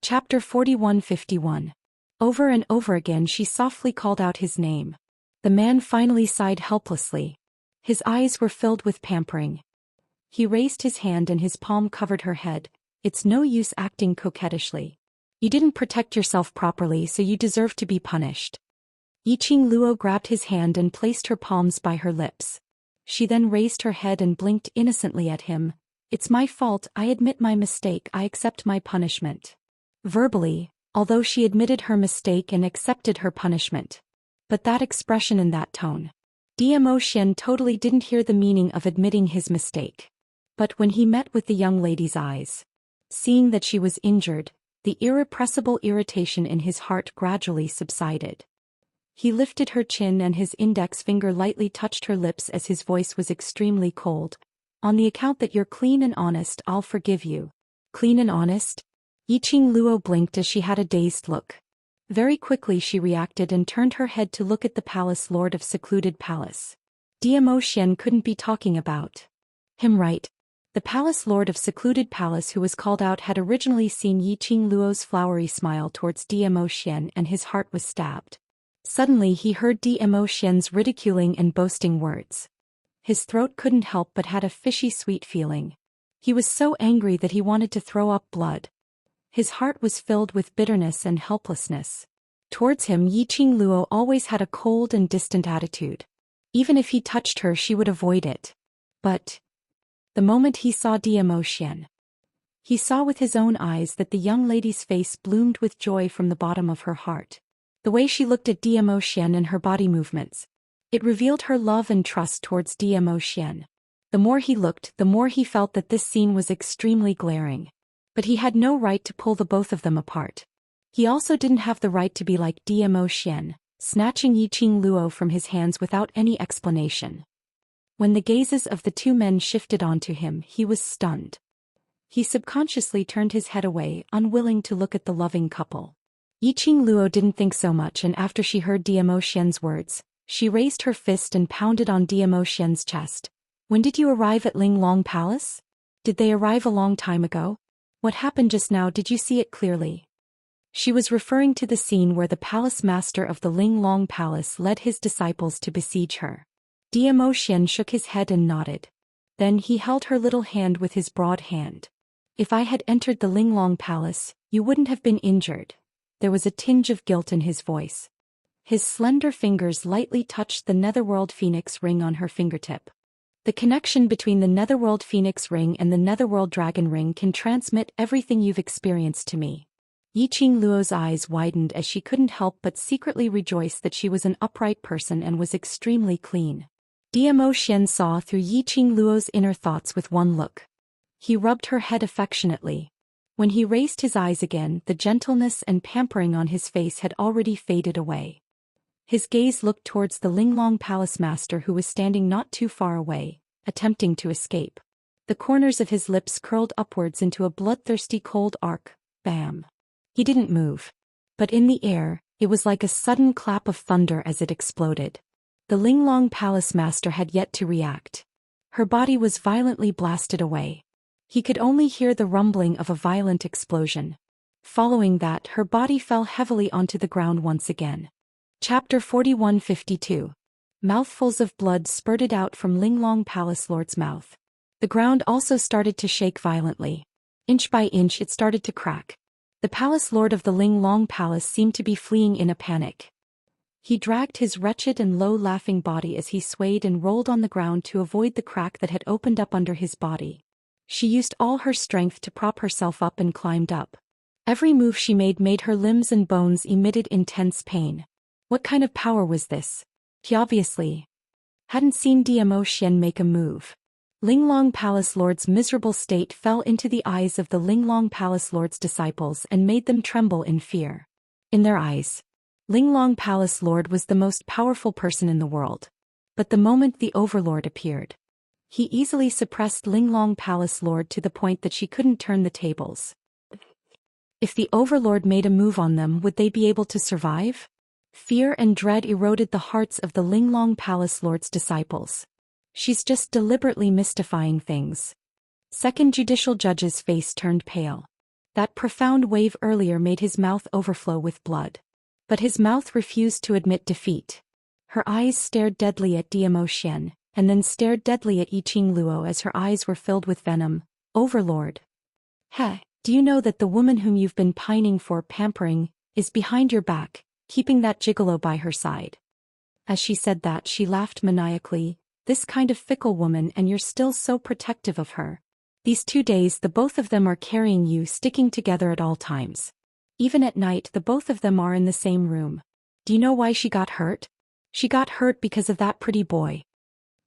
Chapter 4151. Over and over again she softly called out his name. The man finally sighed helplessly. His eyes were filled with pampering. He raised his hand and his palm covered her head. It's no use acting coquettishly. You didn't protect yourself properly, so you deserve to be punished. Yiqing Luo grabbed his hand and placed her palms by her lips. She then raised her head and blinked innocently at him. It's my fault, I admit my mistake, I accept my punishment. Verbally, although she admitted her mistake and accepted her punishment. But that expression and that tone. Zhou Xian totally didn't hear the meaning of admitting his mistake. But when he met with the young lady's eyes, seeing that she was injured, the irrepressible irritation in his heart gradually subsided. He lifted her chin and his index finger lightly touched her lips as his voice was extremely cold. On the account that you're clean and honest, I'll forgive you. Clean and honest? Yiqing Luo blinked as she had a dazed look. Very quickly she reacted and turned her head to look at the palace lord of secluded palace. Zhou Xian couldn't be talking about him, right? The palace lord of secluded palace who was called out had originally seen Yiqing Luo's flowery smile towards Zhou Xian and his heart was stabbed. Suddenly he heard Zhou Xian's ridiculing and boasting words. His throat couldn't help but had a fishy sweet feeling. He was so angry that he wanted to throw up blood. His heart was filled with bitterness and helplessness. Towards him Yiqing Luo always had a cold and distant attitude. Even if he touched her she would avoid it. But the moment he saw Zhou Xian, he saw with his own eyes that the young lady's face bloomed with joy from the bottom of her heart. The way she looked at Zhou Xian and her body movements, it revealed her love and trust towards Zhou Xian. The more he looked, the more he felt that this scene was extremely glaring. But he had no right to pull the both of them apart. He also didn't have the right to be like Zhou Xian, snatching Yiqing Luo from his hands without any explanation. When the gazes of the two men shifted onto him, he was stunned. He subconsciously turned his head away, unwilling to look at the loving couple. Yiqing Luo didn't think so much, and after she heard Zhou Xian's words, she raised her fist and pounded on Zhou Xian's chest. When did you arrive at Linglong Palace? Did they arrive a long time ago? What happened just now, did you see it clearly? She was referring to the scene where the palace master of the Linglong Palace led his disciples to besiege her. Zhou Xian shook his head and nodded. Then he held her little hand with his broad hand. If I had entered the Linglong Palace, you wouldn't have been injured. There was a tinge of guilt in his voice. His slender fingers lightly touched the Netherworld Phoenix ring on her fingertip. The connection between the Netherworld Phoenix ring and the Netherworld Dragon ring can transmit everything you've experienced to me. Yiqing Luo's eyes widened as she couldn't help but secretly rejoice that she was an upright person and was extremely clean. Zhou Xian saw through Yiqing Luo's inner thoughts with one look. He rubbed her head affectionately. When he raised his eyes again, the gentleness and pampering on his face had already faded away. His gaze looked towards the Linglong Palace master who was standing not too far away, attempting to escape. The corners of his lips curled upwards into a bloodthirsty cold arc. Bam! He didn't move. But in the air, it was like a sudden clap of thunder as it exploded. The Linglong Palace master had yet to react. Her body was violently blasted away. He could only hear the rumbling of a violent explosion. Following that, her body fell heavily onto the ground once again. Chapter 4152. Mouthfuls of blood spurted out from Linglong Palace Lord's mouth. The ground also started to shake violently. Inch by inch it started to crack. The Palace Lord of the Linglong Palace seemed to be fleeing in a panic. He dragged his wretched and low-laughing body as he swayed and rolled on the ground to avoid the crack that had opened up under his body. She used all her strength to prop herself up and climbed up. Every move she made her limbs and bones emitted intense pain. What kind of power was this? He obviously hadn't seen Zhou Xian make a move. Linglong Palace Lord's miserable state fell into the eyes of the Linglong Palace Lord's disciples and made them tremble in fear. In their eyes, Linglong Palace Lord was the most powerful person in the world. But the moment the Overlord appeared, he easily suppressed Linglong Palace Lord to the point that she couldn't turn the tables. If the Overlord made a move on them, would they be able to survive? Fear and dread eroded the hearts of the Linglong Palace Lord's disciples. She's just deliberately mystifying things. Second Judicial Judge's face turned pale. That profound wave earlier made his mouth overflow with blood. But his mouth refused to admit defeat. Her eyes stared deadly at Zhou Xian, and then stared deadly at Yiqing Luo as her eyes were filled with venom. Overlord. Heh, do you know that the woman whom you've been pining for, pampering, is behind your back, keeping that gigolo by her side? As she said that, she laughed maniacally. This kind of fickle woman, and you're still so protective of her. These 2 days the both of them are carrying you, sticking together at all times. Even at night the both of them are in the same room. Do you know why she got hurt? She got hurt because of that pretty boy.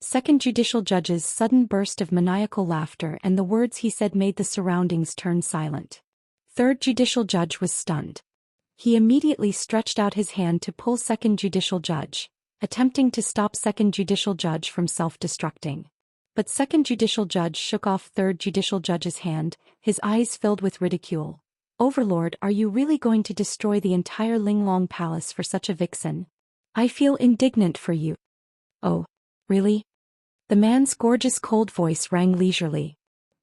Second Judicial Judge's sudden burst of maniacal laughter and the words he said made the surroundings turn silent. Third Judicial Judge was stunned. He immediately stretched out his hand to pull Second Judicial Judge, attempting to stop Second Judicial Judge from self-destructing. But Second Judicial Judge shook off Third Judicial Judge's hand, his eyes filled with ridicule. Overlord, are you really going to destroy the entire Linglong Palace for such a vixen? I feel indignant for you. Oh, really? The man's gorgeous cold voice rang leisurely.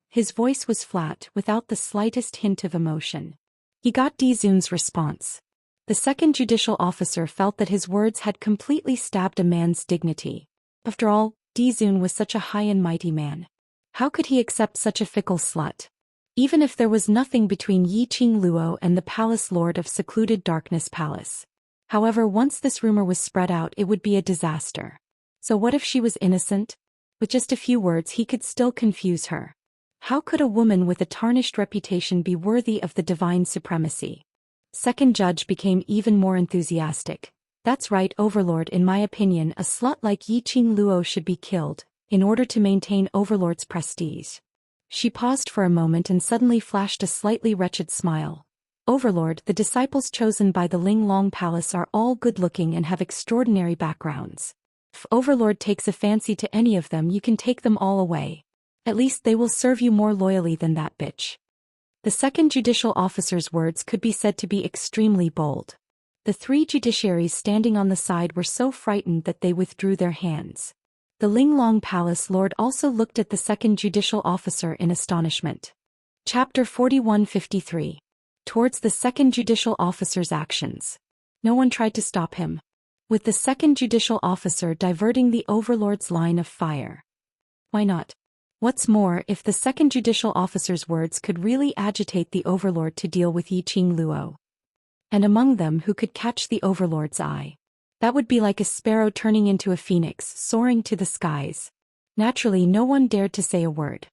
His voice was flat, without the slightest hint of emotion. He got Dizun's response. The second judicial officer felt that his words had completely stabbed a man's dignity. After all, Dizun was such a high and mighty man. How could he accept such a fickle slut? Even if there was nothing between Yiqing Luo and the palace lord of secluded Darkness Palace. However, once this rumor was spread out, it would be a disaster. So what if she was innocent? With just a few words he could still confuse her. How could a woman with a tarnished reputation be worthy of the divine supremacy? Second judge became even more enthusiastic. That's right, Overlord, in my opinion a slut like Yiqing Luo should be killed, in order to maintain Overlord's prestige. She paused for a moment and suddenly flashed a slightly wretched smile. Overlord, the disciples chosen by the Linglong Palace are all good-looking and have extraordinary backgrounds. If Overlord takes a fancy to any of them, you can take them all away. At least they will serve you more loyally than that bitch. The second judicial officer's words could be said to be extremely bold. The three judiciaries standing on the side were so frightened that they withdrew their hands. The Linglong Palace Lord also looked at the second judicial officer in astonishment. Chapter 4153. Towards the second judicial officer's actions. No one tried to stop him. With the second judicial officer diverting the Overlord's line of fire. Why not? What's more, if the second judicial officer's words could really agitate the Overlord to deal with Yiqing Luo. And among them who could catch the Overlord's eye. That would be like a sparrow turning into a phoenix, soaring to the skies. Naturally, no one dared to say a word.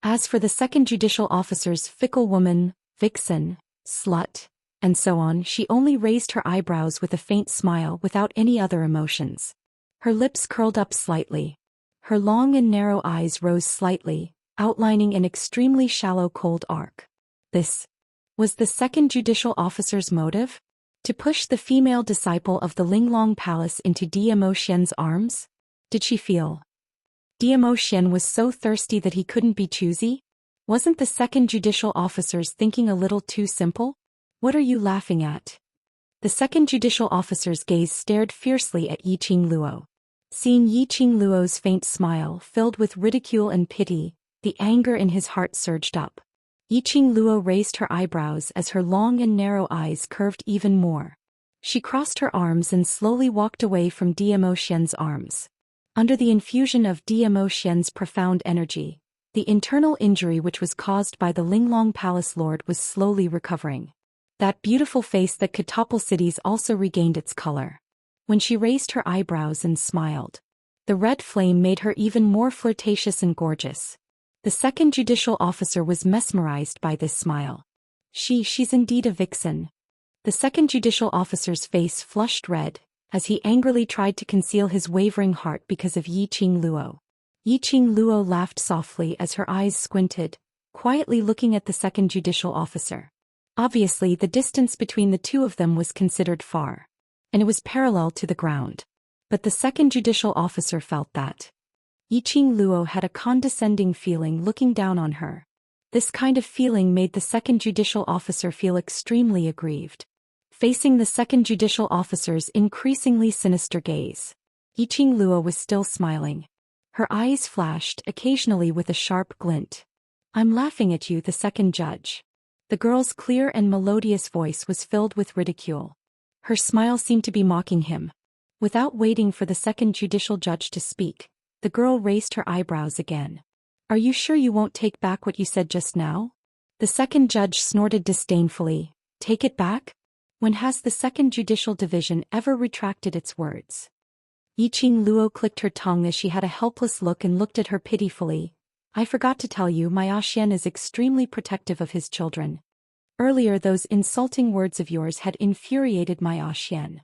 As for the second judicial officer's fickle woman, vixen, slut, and so on, she only raised her eyebrows with a faint smile without any other emotions. Her lips curled up slightly. Her long and narrow eyes rose slightly, outlining an extremely shallow cold arc. This was the second judicial officer's motive? To push the female disciple of the Linglong Palace into Zhou Xian's arms? Did she feel Zhou Xian was so thirsty that he couldn't be choosy? Wasn't the second judicial officer's thinking a little too simple? What are you laughing at? The second judicial officer's gaze stared fiercely at Yiqing Luo. Seeing Yiqing Luo's faint smile filled with ridicule and pity, the anger in his heart surged up. Yiqing Luo raised her eyebrows as her long and narrow eyes curved even more. She crossed her arms and slowly walked away from Zhou Xian's arms. Under the infusion of Zhou Xian's profound energy, the internal injury which was caused by the Linglong Palace Lord was slowly recovering. That beautiful face that could topple cities also regained its color. When she raised her eyebrows and smiled, the red flame made her even more flirtatious and gorgeous. The second judicial officer was mesmerized by this smile. She's indeed a vixen. The second judicial officer's face flushed red, as he angrily tried to conceal his wavering heart because of Yiqing Luo. Yiqing Luo laughed softly as her eyes squinted, quietly looking at the second judicial officer. Obviously, the distance between the two of them was considered far, and it was parallel to the ground. But the second judicial officer felt that Yiqing Luo had a condescending feeling looking down on her. This kind of feeling made the second judicial officer feel extremely aggrieved. Facing the second judicial officer's increasingly sinister gaze, Yiqing Luo was still smiling. Her eyes flashed occasionally with a sharp glint. I'm laughing at you, the second judge. The girl's clear and melodious voice was filled with ridicule. Her smile seemed to be mocking him. Without waiting for the second judicial judge to speak, the girl raised her eyebrows again. Are you sure you won't take back what you said just now? The second judge snorted disdainfully. Take it back? When has the second judicial division ever retracted its words? Yiqing Luo clicked her tongue as she had a helpless look and looked at her pitifully. I forgot to tell you, my Xian is extremely protective of his children. Earlier those insulting words of yours had infuriated my Xian.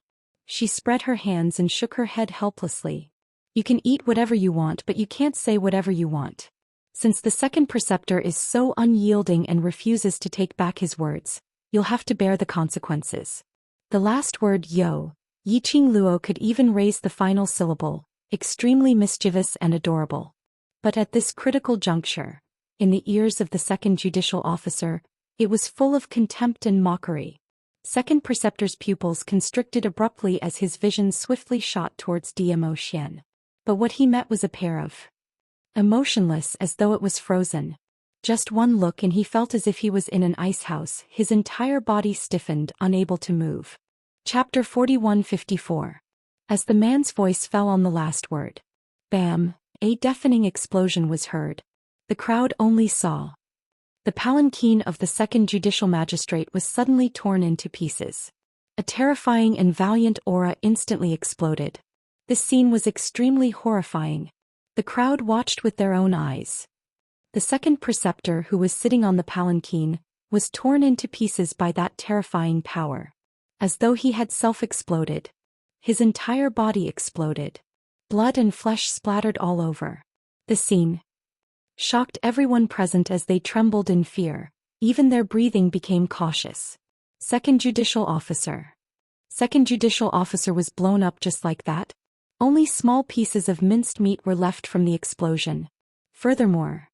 She spread her hands and shook her head helplessly. You can eat whatever you want, but you can't say whatever you want. Since the second preceptor is so unyielding and refuses to take back his words, you'll have to bear the consequences. The last word Yiqing Luo could even raise the final syllable, extremely mischievous and adorable. But at this critical juncture, in the ears of the second judicial officer, it was full of contempt and mockery. Second preceptor's pupils constricted abruptly as his vision swiftly shot towards Zhou Xian. But what he met was a pair of emotionless as though it was frozen. Just one look and he felt as if he was in an ice house, his entire body stiffened, unable to move. Chapter 41-54. As the man's voice fell on the last word, bam, a deafening explosion was heard. The crowd only saw. The palanquin of the second judicial magistrate was suddenly torn into pieces. A terrifying and valiant aura instantly exploded. This scene was extremely horrifying. The crowd watched with their own eyes. The second preceptor, who was sitting on the palanquin, was torn into pieces by that terrifying power. As though he had self-exploded. His entire body exploded. Blood and flesh splattered all over. The scene shocked everyone present as they trembled in fear. Even their breathing became cautious. Second judicial officer. Second judicial officer was blown up just like that. Only small pieces of minced meat were left from the explosion. Furthermore,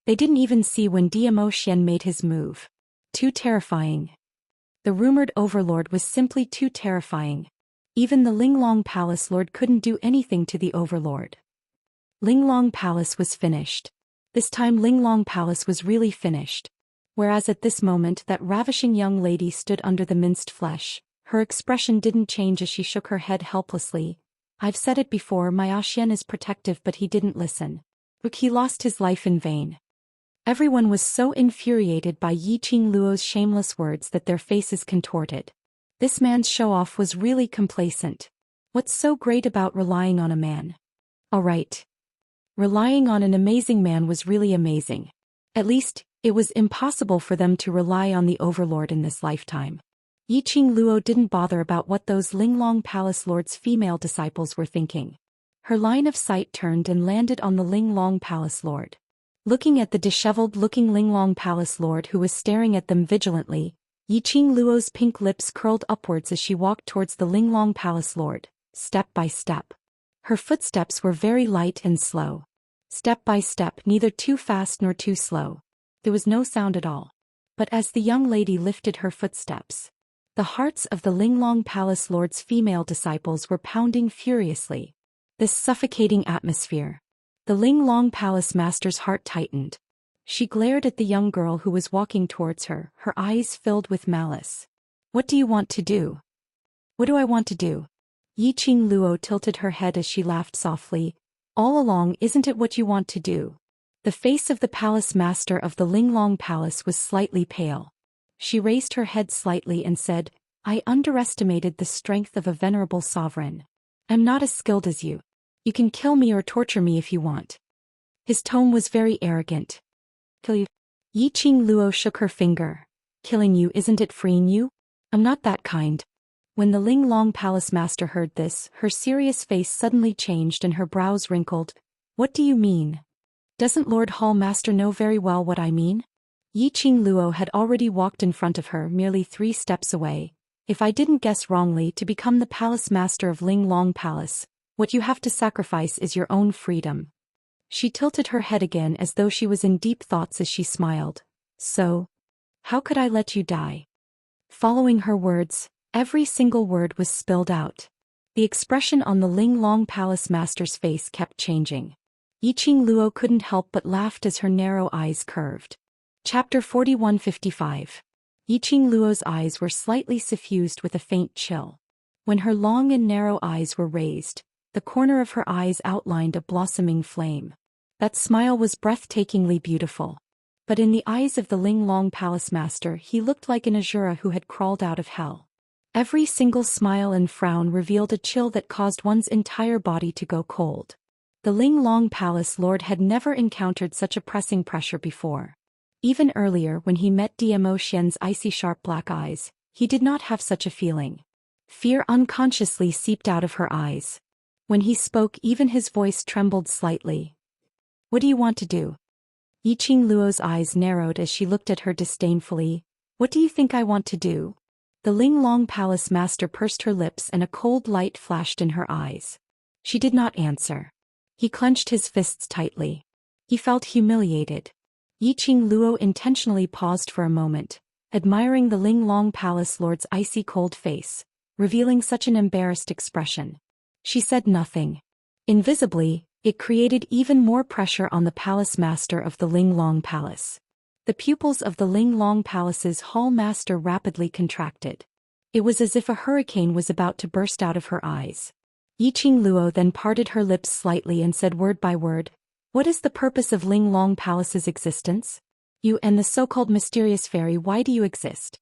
they didn't even see when Zhou Xian made his move. Too terrifying. The rumored overlord was simply too terrifying. Even the Linglong Palace Lord couldn't do anything to the overlord. Linglong Palace was finished. This time Linglong Palace was really finished. Whereas at this moment that ravishing young lady stood under the minced flesh, her expression didn't change as she shook her head helplessly. I've said it before, my Xian is protective, but he didn't listen. Look, he lost his life in vain. Everyone was so infuriated by Yiqing Luo's shameless words that their faces contorted. This man's show-off was really complacent. What's so great about relying on a man? All right. Relying on an amazing man was really amazing. At least, it was impossible for them to rely on the overlord in this lifetime. Yiqing Luo didn't bother about what those Linglong Palace Lord's female disciples were thinking. Her line of sight turned and landed on the Linglong Palace Lord. Looking at the disheveled-looking Linglong Palace Lord who was staring at them vigilantly, Yiqing Luo's pink lips curled upwards as she walked towards the Linglong Palace Lord, step by step. Her footsteps were very light and slow. Step by step, neither too fast nor too slow. There was no sound at all. But as the young lady lifted her footsteps, the hearts of the Linglong Palace Lord's female disciples were pounding furiously. This suffocating atmosphere. The Linglong Palace Master's heart tightened. She glared at the young girl who was walking towards her, her eyes filled with malice. What do you want to do? What do I want to do? Yiqing Luo tilted her head as she laughed softly. All along, isn't it what you want to do? The face of the palace master of the Linglong Palace was slightly pale. She raised her head slightly and said, I underestimated the strength of a venerable sovereign. I'm not as skilled as you. You can kill me or torture me if you want. His tone was very arrogant. Kill you? Yiqing Luo shook her finger. Killing you, isn't it freeing you? I'm not that kind. When the Linglong Palace Master heard this, her serious face suddenly changed and her brows wrinkled. What do you mean? Doesn't Lord Hall Master know very well what I mean? Yiqing Luo had already walked in front of her, merely 3 steps away. If I didn't guess wrongly, to become the Palace Master of Linglong Palace, what you have to sacrifice is your own freedom. She tilted her head again as though she was in deep thoughts as she smiled. So, how could I let you die? Following her words, every single word was spilled out. The expression on the Linglong Palace Master's face kept changing. Yiqing Luo couldn't help but laugh as her narrow eyes curved. Chapter 4155. Yiqing Luo's eyes were slightly suffused with a faint chill. When her long and narrow eyes were raised, the corner of her eyes outlined a blossoming flame. That smile was breathtakingly beautiful. But in the eyes of the Linglong Palace Master he looked like an Asura who had crawled out of hell. Every single smile and frown revealed a chill that caused one's entire body to go cold. The Linglong Palace Lord had never encountered such a pressing pressure before. Even earlier when he met Zhou Xian's icy sharp black eyes, he did not have such a feeling. Fear unconsciously seeped out of her eyes. When he spoke even his voice trembled slightly. "What do you want to do?" Yiqing Luo's eyes narrowed as she looked at her disdainfully. "What do you think I want to do?" The Linglong Palace Master pursed her lips and a cold light flashed in her eyes. She did not answer. He clenched his fists tightly. He felt humiliated. Yiqing Luo intentionally paused for a moment, admiring the Linglong Palace Lord's icy cold face, revealing such an embarrassed expression. She said nothing. Invisibly, it created even more pressure on the Palace Master of the Linglong Palace. The pupils of the Linglong Palace's Hall Master rapidly contracted. It was as if a hurricane was about to burst out of her eyes. Yiqing Luo then parted her lips slightly and said word by word, "What is the purpose of Linglong Palace's existence? You and the so-called mysterious fairy, why do you exist?"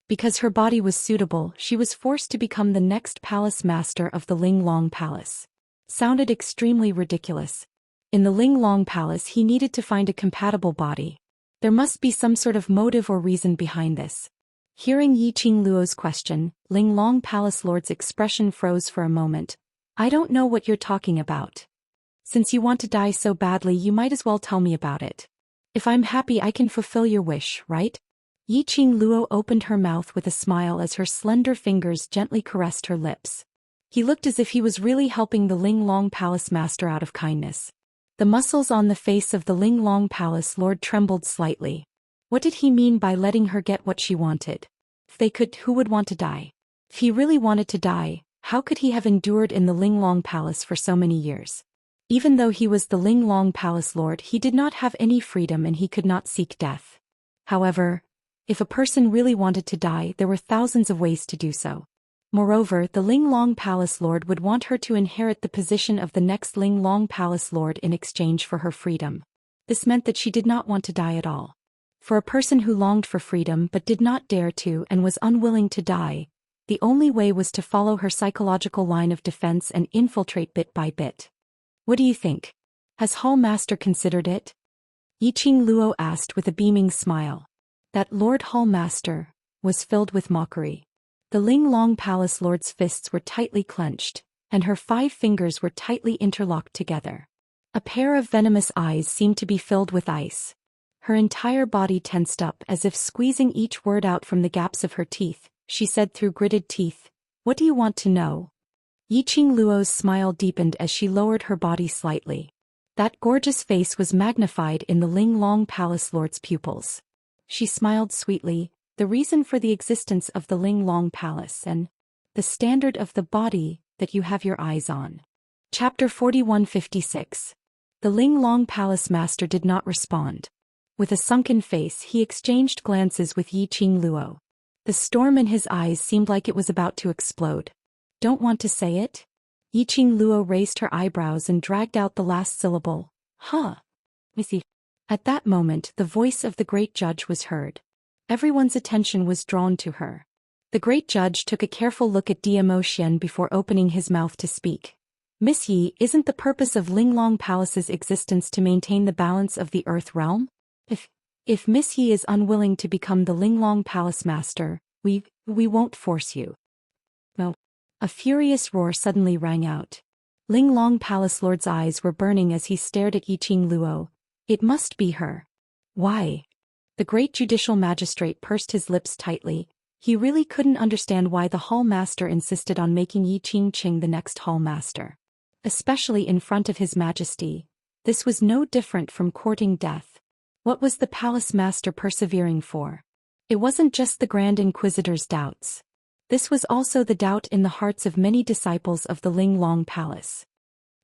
Because her body was suitable, she was forced to become the next Palace Master of the Linglong Palace. Sounded extremely ridiculous. In the Linglong Palace he needed to find a compatible body. There must be some sort of motive or reason behind this. Hearing Yiqing Luo's question, Linglong Palace Lord's expression froze for a moment. "I don't know what you're talking about. Since you want to die so badly you might as well tell me about it. If I'm happy I can fulfill your wish, right?" Yiqing Luo opened her mouth with a smile as her slender fingers gently caressed her lips. He looked as if he was really helping the Linglong Palace Master out of kindness. The muscles on the face of the Linglong Palace Lord trembled slightly. What did he mean by letting her get what she wanted? If they could, who would want to die? If he really wanted to die, how could he have endured in the Linglong Palace for so many years? Even though he was the Linglong Palace Lord, he did not have any freedom and he could not seek death. However, if a person really wanted to die, there were thousands of ways to do so. Moreover, the Linglong Palace Lord would want her to inherit the position of the next Linglong Palace Lord in exchange for her freedom. This meant that she did not want to die at all. For a person who longed for freedom but did not dare to and was unwilling to die, the only way was to follow her psychological line of defense and infiltrate bit by bit. "What do you think? Has Hall Master considered it?" Yiqing Luo asked with a beaming smile. That Lord Hall Master was filled with mockery. The Linglong Palace Lord's fists were tightly clenched, and her 5 fingers were tightly interlocked together. A pair of venomous eyes seemed to be filled with ice. Her entire body tensed up as if squeezing each word out from the gaps of her teeth. She said through gritted teeth, "What do you want to know?" Yiqing Luo's smile deepened as she lowered her body slightly. That gorgeous face was magnified in the Linglong Palace Lord's pupils. She smiled sweetly, "The reason for the existence of the Linglong Palace and the standard of the body that you have your eyes on." Chapter 4156. The Linglong Palace Master did not respond. With a sunken face he exchanged glances with Yiqing Luo. The storm in his eyes seemed like it was about to explode. "Don't want to say it?" Yiqing Luo raised her eyebrows and dragged out the last syllable. "Huh. Missy." At that moment the voice of the great judge was heard. Everyone's attention was drawn to her. The great judge took a careful look at Zhou Xian before opening his mouth to speak. "Miss Yi, isn't the purpose of Linglong Palace's existence to maintain the balance of the Earth realm? If Miss Yi is unwilling to become the Linglong Palace Master, we won't force you." No. A furious roar suddenly rang out. Linglong Palace Lord's eyes were burning as he stared at Yiqing Luo. It must be her. Why? The great judicial magistrate pursed his lips tightly. He really couldn't understand why the Hall Master insisted on making Yiqing Qing the next Hall Master. Especially in front of His Majesty. This was no different from courting death. What was the Palace Master persevering for? It wasn't just the Grand Inquisitor's doubts. This was also the doubt in the hearts of many disciples of the Linglong Palace.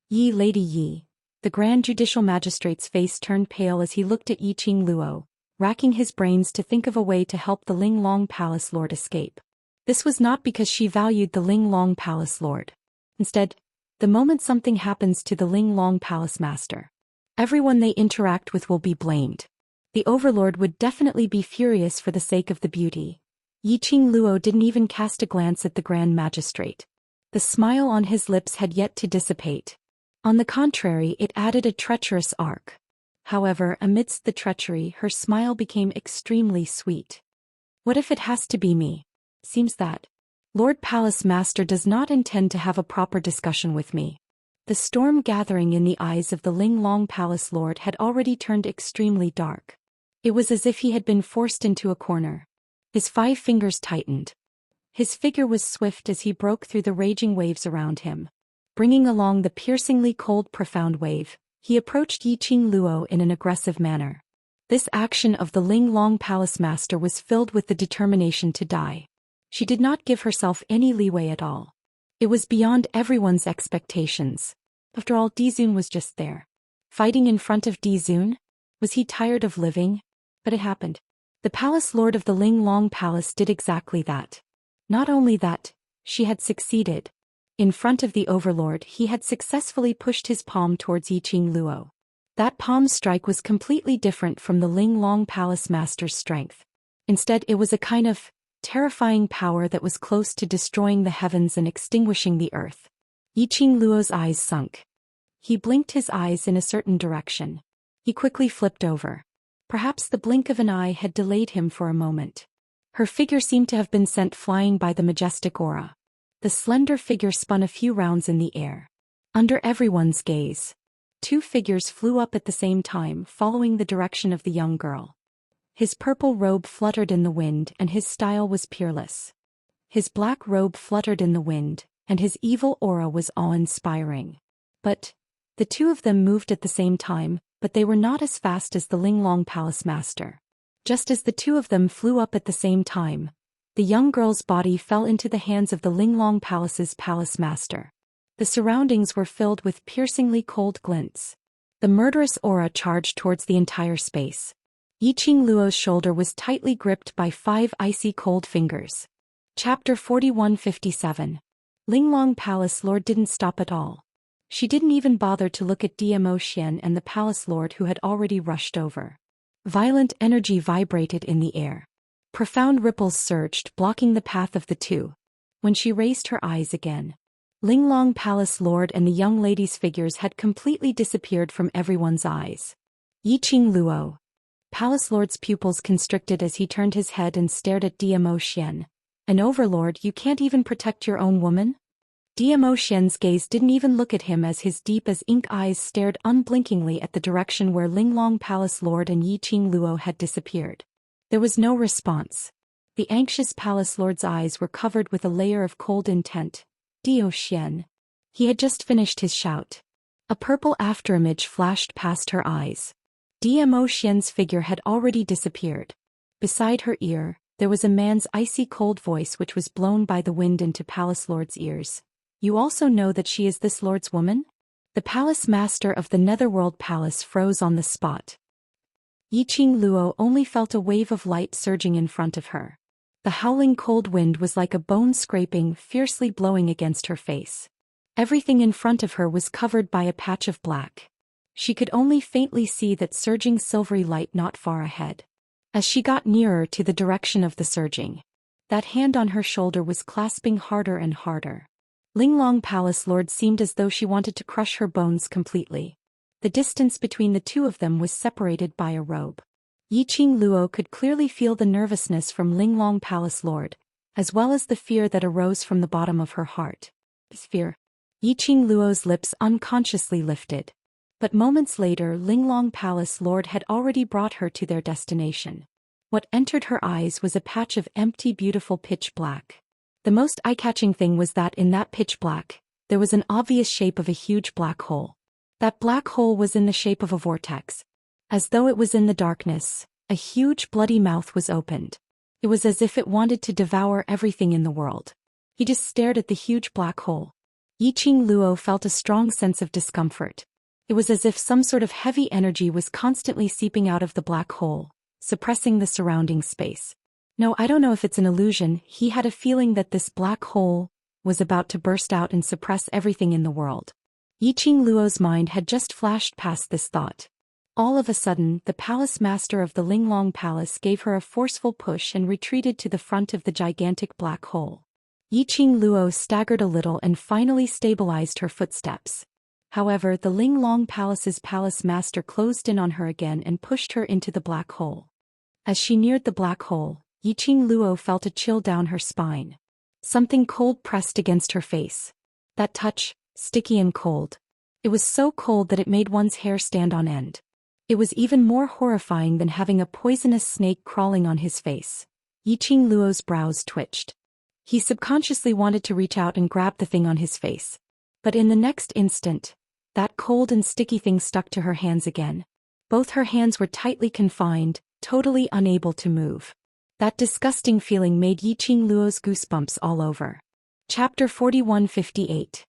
"Yi, Lady Yi." The Grand Judicial Magistrate's face turned pale as he looked at Yiqing Luo. racking his brains to think of a way to help the Linglong Palace Lord escape. This was not because she valued the Linglong Palace Lord. Instead, the moment something happens to the Linglong Palace Master, everyone they interact with will be blamed. The Overlord would definitely be furious for the sake of the beauty. Yiqing Luo didn't even cast a glance at the Grand Magistrate. The smile on his lips had yet to dissipate. On the contrary, it added a treacherous arc. However, amidst the treachery, her smile became extremely sweet. What if it has to be me? Seems that Lord Palace Master does not intend to have a proper discussion with me. The storm gathering in the eyes of the Linglong Palace Lord had already turned extremely dark. It was as if he had been forced into a corner. His 5 fingers tightened. His figure was swift as he broke through the raging waves around him. Bringing along the piercingly cold profound wave, he approached Yiqing Luo in an aggressive manner. This action of the Linglong Palace Master was filled with the determination to die. She did not give herself any leeway at all. It was beyond everyone's expectations. After all, Dizun was just there. Fighting in front of Dizun? Was he tired of living? But it happened. The Palace Lord of the Linglong Palace did exactly that. Not only that, she had succeeded. In front of the Overlord, he had successfully pushed his palm towards Yiqing Luo. That palm strike was completely different from the Linglong Palace Master's strength. Instead, it was a kind of terrifying power that was close to destroying the heavens and extinguishing the earth. Yiqing Luo's eyes sunk. He blinked his eyes in a certain direction. He quickly flipped over. Perhaps the blink of an eye had delayed him for a moment. Her figure seemed to have been sent flying by the majestic aura. The slender figure spun a few rounds in the air. Under everyone's gaze, 2 figures flew up at the same time, following the direction of the young girl. His purple robe fluttered in the wind, and his style was peerless. His black robe fluttered in the wind, and his evil aura was awe-inspiring. But the 2 of them moved at the same time, but they were not as fast as the Linglong Palace Master. Just as the 2 of them flew up at the same time, the young girl's body fell into the hands of the Linglong Palace's Palace Master. The surroundings were filled with piercingly cold glints. The murderous aura charged towards the entire space. Yiqing Luo's shoulder was tightly gripped by 5 icy cold fingers. Chapter 4157. Linglong Palace Lord didn't stop at all. She didn't even bother to look at Zhou Xian and the Palace Lord who had already rushed over. Violent energy vibrated in the air. Profound ripples surged, blocking the path of the 2. When she raised her eyes again, Linglong Palace Lord and the young lady's figures had completely disappeared from everyone's eyes. Yiqing Luo. Palace Lord's pupils constricted as he turned his head and stared at Zhou Xian. An overlord, you can't even protect your own woman? Zhou Xian's gaze didn't even look at him as his deep as ink eyes stared unblinkingly at the direction where Linglong Palace Lord and Yiqing Luo had disappeared. There was no response. The anxious Palace Lord's eyes were covered with a layer of cold intent. Zhou Xian. He had just finished his shout. A purple afterimage flashed past her eyes. Zhou Xian's figure had already disappeared. Beside her ear, there was a man's icy cold voice which was blown by the wind into Palace Lord's ears. You also know that she is this Lord's woman? The Palace Master of the Netherworld Palace froze on the spot. Yiqing Luo only felt a wave of light surging in front of her. The howling cold wind was like a bone scraping, fiercely blowing against her face. Everything in front of her was covered by a patch of black. She could only faintly see that surging silvery light not far ahead. As she got nearer to the direction of the surging, that hand on her shoulder was clasping harder and harder. Linglong Palace Lord seemed as though she wanted to crush her bones completely. The distance between the 2 of them was separated by a robe. Yiqing Luo could clearly feel the nervousness from Linglong Palace Lord, as well as the fear that arose from the bottom of her heart. This fear. Yiqing Luo's lips unconsciously lifted. But moments later, Linglong Palace Lord had already brought her to their destination. What entered her eyes was a patch of empty, beautiful pitch black. The most eye-catching thing was that in that pitch black, there was an obvious shape of a huge black hole. That black hole was in the shape of a vortex. As though it was in the darkness, a huge bloody mouth was opened. It was as if it wanted to devour everything in the world. He just stared at the huge black hole. Yiqing Luo felt a strong sense of discomfort. It was as if some sort of heavy energy was constantly seeping out of the black hole, suppressing the surrounding space. No, I don't know if it's an illusion. He had a feeling that this black hole was about to burst out and suppress everything in the world. Yiqing Luo's mind had just flashed past this thought. All of a sudden, the palace master of the Linglong Palace gave her a forceful push and retreated to the front of the gigantic black hole. Yiqing Luo staggered a little and finally stabilized her footsteps. However, the Linglong Palace's palace master closed in on her again and pushed her into the black hole. As she neared the black hole, Yiqing Luo felt a chill down her spine. Something cold pressed against her face. That touch, sticky and cold. It was so cold that it made one's hair stand on end. It was even more horrifying than having a poisonous snake crawling on his face. Yiqing Luo's brows twitched. He subconsciously wanted to reach out and grab the thing on his face. But in the next instant, that cold and sticky thing stuck to her hands again. Both her hands were tightly confined, totally unable to move. That disgusting feeling made Yiqing Luo's goosebumps all over. Chapter 4158.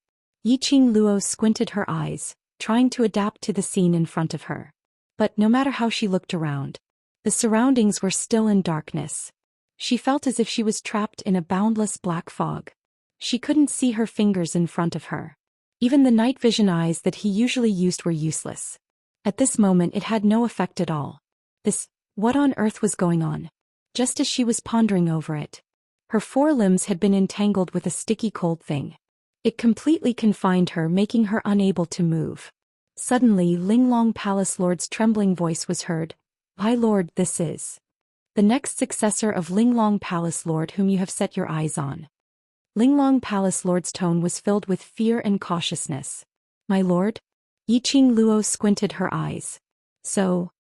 Yiqing Luo squinted her eyes, trying to adapt to the scene in front of her. But no matter how she looked around, the surroundings were still in darkness. She felt as if she was trapped in a boundless black fog. She couldn't see her fingers in front of her. Even the night vision eyes that he usually used were useless. At this moment it had no effect at all. What on earth was going on? Just as she was pondering over it, her forelimbs had been entangled with a sticky cold thing. It completely confined her, making her unable to move. Suddenly, Linglong Palace Lord's trembling voice was heard. "My lord, this is the next successor of Linglong Palace Lord whom you have set your eyes on." Linglong Palace Lord's tone was filled with fear and cautiousness. "My lord?" Yiqing Luo squinted her eyes. So,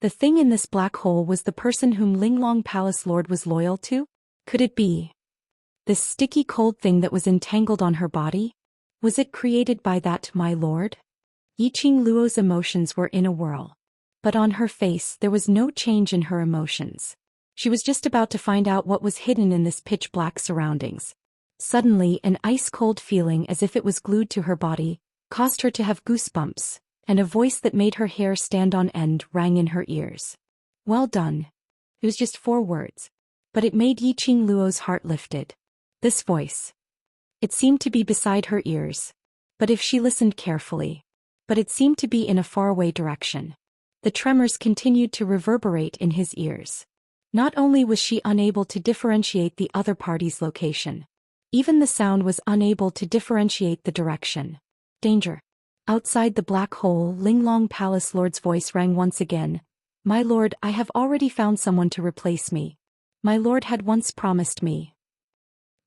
the thing in this black hole was the person whom Linglong Palace Lord was loyal to? Could it be this sticky cold thing that was entangled on her body? Was it created by that my lord? Yiqing Luo's emotions were in a whirl. But on her face there was no change in her emotions. She was just about to find out what was hidden in this pitch-black surroundings. Suddenly, an ice-cold feeling as if it was glued to her body caused her to have goosebumps, and a voice that made her hair stand on end rang in her ears. "Well done." It was just 4 words. But it made Yiqing Luo's heart lifted. This voice. It seemed to be beside her ears. But if she listened carefully. But it seemed to be in a faraway direction. The tremors continued to reverberate in his ears. Not only was she unable to differentiate the other party's location, even the sound was unable to differentiate the direction. Danger. Outside the black hole, Linglong Palace Lord's voice rang once again. "My lord, I have already found someone to replace me. My lord had once promised me."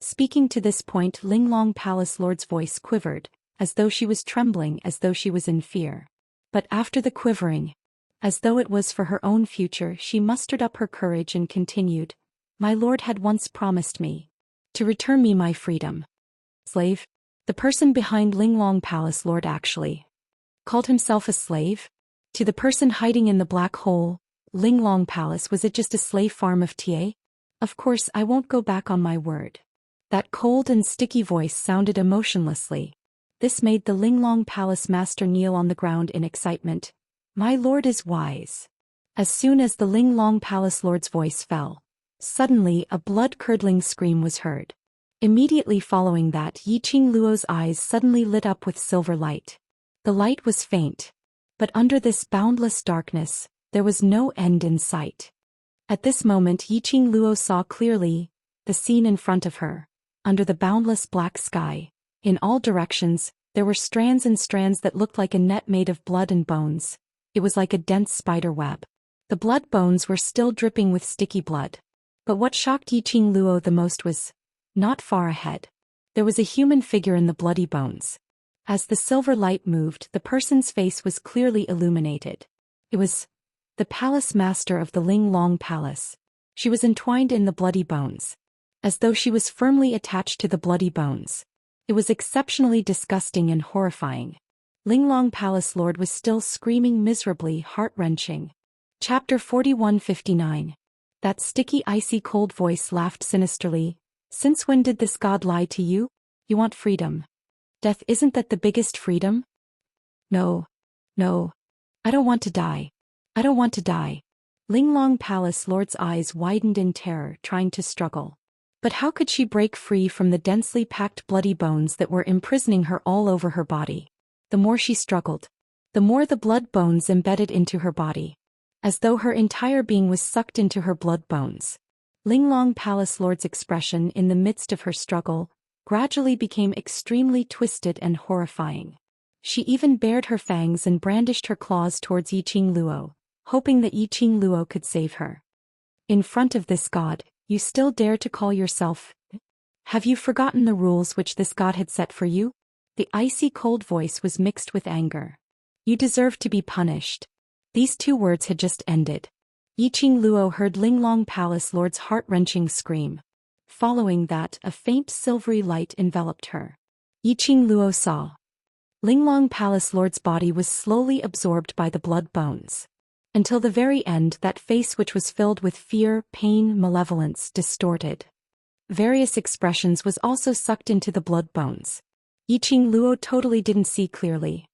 Speaking to this point, Linglong Palace Lord's voice quivered, as though she was trembling, as though she was in fear. But after the quivering, as though it was for her own future, she mustered up her courage and continued, "My lord had once promised me to return me my freedom." Slave? The person behind Linglong Palace Lord actually called himself a slave? To the person hiding in the black hole, Linglong Palace, was it just a slave farm of TA? Of course I won't go back on my word. That cold and sticky voice sounded emotionlessly. This made the Linglong Palace master kneel on the ground in excitement. "My lord is wise." As soon as the Linglong Palace Lord's voice fell, suddenly a blood-curdling scream was heard. Immediately following that, Yiqing Luo's eyes suddenly lit up with silver light. The light was faint. But under this boundless darkness, there was no end in sight. At this moment Yiqing Luo saw clearly the scene in front of her. Under the boundless black sky, in all directions, there were strands and strands that looked like a net made of blood and bones. It was like a dense spider web. The blood bones were still dripping with sticky blood. But what shocked Yiqing Luo the most was, not far ahead, there was a human figure in the bloody bones. As the silver light moved, the person's face was clearly illuminated. It was the palace master of the Linglong Palace. She was entwined in the bloody bones, as though she was firmly attached to the bloody bones. It was exceptionally disgusting and horrifying. Linglong Palace Lord was still screaming miserably, heart-wrenching. Chapter 4159. That sticky, icy cold voice laughed sinisterly. "Since when did this god lie to you? You want freedom. Death, isn't that the biggest freedom?" No. I don't want to die. I don't want to die." Linglong Palace Lord's eyes widened in terror, trying to struggle. But how could she break free from the densely packed bloody bones that were imprisoning her all over her body? The more she struggled, the more the blood bones embedded into her body, as though her entire being was sucked into her blood bones. Linglong Palace Lord's expression in the midst of her struggle gradually became extremely twisted and horrifying. She even bared her fangs and brandished her claws towards Yiqing Luo, hoping that Yiqing Luo could save her. In front of this god, you still dare to call yourself? Have you forgotten the rules which this god had set for you? The icy cold voice was mixed with anger. You deserve to be punished. These two words had just ended. Yiqing Luo heard Linglong Palace Lord's heart-wrenching scream. Following that, a faint silvery light enveloped her. Yiqing Luo saw. Linglong Palace Lord's body was slowly absorbed by the blood bones. Until the very end, that face which was filled with fear, pain, malevolence, distorted. Various expressions was also sucked into the blood bones. Yiqing Luo totally didn't see clearly.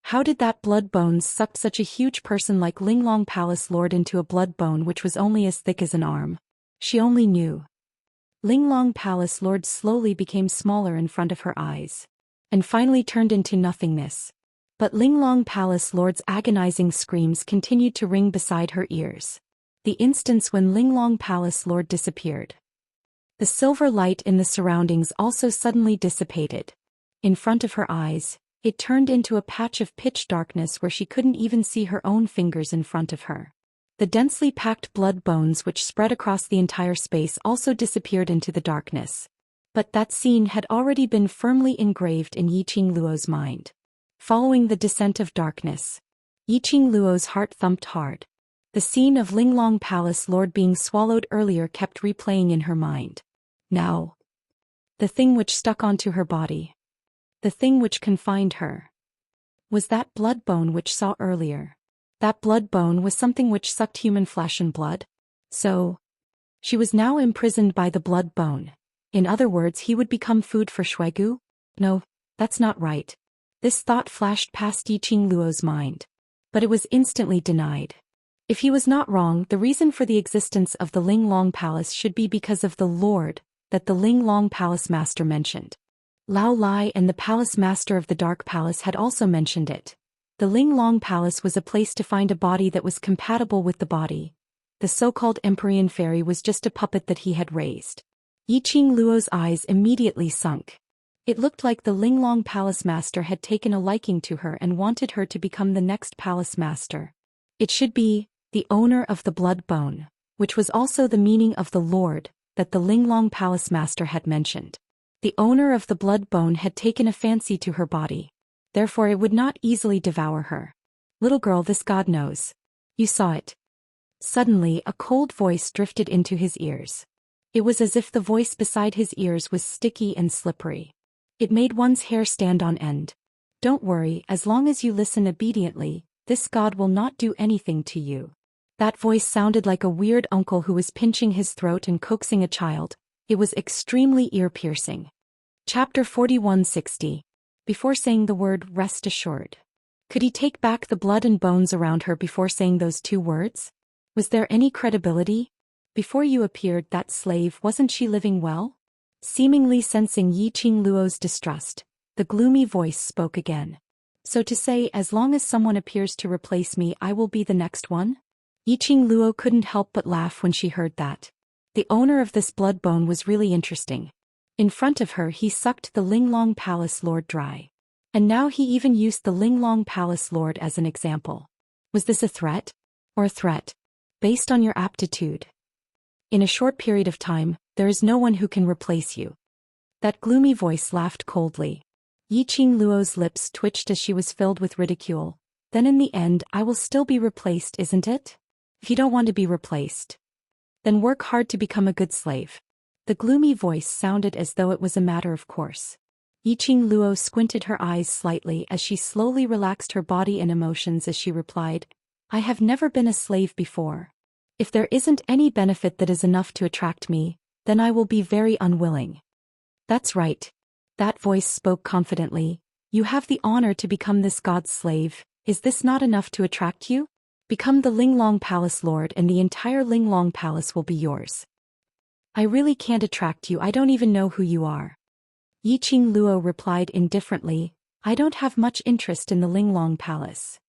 How did that blood bones suck such a huge person like Linglong Palace Lord into a blood bone which was only as thick as an arm? She only knew. Linglong Palace Lord slowly became smaller in front of her eyes, and finally turned into nothingness. But Linglong Palace Lord's agonizing screams continued to ring beside her ears. The instance when Linglong Palace Lord disappeared. The silver light in the surroundings also suddenly dissipated. In front of her eyes, it turned into a patch of pitch darkness where she couldn't even see her own fingers in front of her. The densely packed blood bones which spread across the entire space also disappeared into the darkness. But that scene had already been firmly engraved in Yiqing Luo's mind. Following the descent of darkness, Yiqing Luo's heart thumped hard. The scene of Linglong Palace Lord being swallowed earlier kept replaying in her mind. Now, the thing which stuck onto her body, the thing which confined her, was that blood bone which saw earlier. That blood bone was something which sucked human flesh and blood. So, she was now imprisoned by the blood bone. In other words, he would become food for Shuigu? No, that's not right. This thought flashed past Yiqing Luo's mind. But it was instantly denied. If he was not wrong, the reason for the existence of the Linglong Palace should be because of the Lord that the Linglong Palace Master mentioned. Lao Lai and the Palace Master of the Dark Palace had also mentioned it. The Linglong Palace was a place to find a body that was compatible with the body. The so-called Empyrean fairy was just a puppet that he had raised. Yiqing Luo's eyes immediately sunk. It looked like the Linglong Palace Master had taken a liking to her and wanted her to become the next Palace Master. It should be the owner of the blood bone, which was also the meaning of the Lord that the Linglong Palace Master had mentioned. The owner of the blood bone had taken a fancy to her body. Therefore it would not easily devour her. Little girl, this god knows. You saw it. Suddenly a cold voice drifted into his ears. It was as if the voice beside his ears was sticky and slippery. It made one's hair stand on end. Don't worry, as long as you listen obediently, this god will not do anything to you. That voice sounded like a weird uncle who was pinching his throat and coaxing a child. It was extremely ear-piercing. Chapter 4160. Before saying the word rest assured. Could he take back the blood and bones around her before saying those two words? Was there any credibility? Before you appeared, that slave, wasn't she living well? Seemingly sensing Yiqing Luo's distrust, the gloomy voice spoke again. So to say, as long as someone appears to replace me, I will be the next one? Yiqing Luo couldn't help but laugh when she heard that. The owner of this blood bone was really interesting. In front of her he sucked the Linglong Palace Lord dry. And now he even used the Linglong Palace Lord as an example. Was this a threat? Or a threat? Based on your aptitude. In a short period of time, there is no one who can replace you. That gloomy voice laughed coldly. Yiqing Luo's lips twitched as she was filled with ridicule. Then in the end, I will still be replaced, isn't it? If you don't want to be replaced, then work hard to become a good slave. The gloomy voice sounded as though it was a matter of course. Yiqing Luo squinted her eyes slightly as she slowly relaxed her body and emotions as she replied, I have never been a slave before. If there isn't any benefit that is enough to attract me, then I will be very unwilling. That's right. That voice spoke confidently. You have the honor to become this god's slave. Is this not enough to attract you? Become the Linglong Palace Lord and the entire Linglong Palace will be yours. I really can't attract you, I don't even know who you are. Yiqing Luo replied indifferently, I don't have much interest in the Linglong Palace.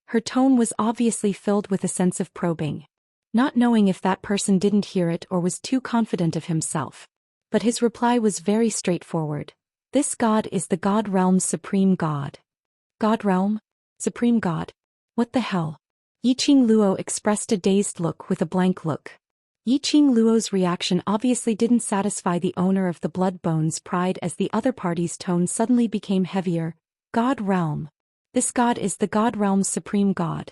Her tone was obviously filled with a sense of probing. Not knowing if that person didn't hear it or was too confident of himself. But his reply was very straightforward. This god is the God Realm's supreme god. God Realm? Supreme god? What the hell? Yiqing Luo expressed a dazed look with a blank look. Yiqing Luo's reaction obviously didn't satisfy the owner of the Blood Bones' pride as the other party's tone suddenly became heavier. God Realm. This god is the God Realm's supreme god.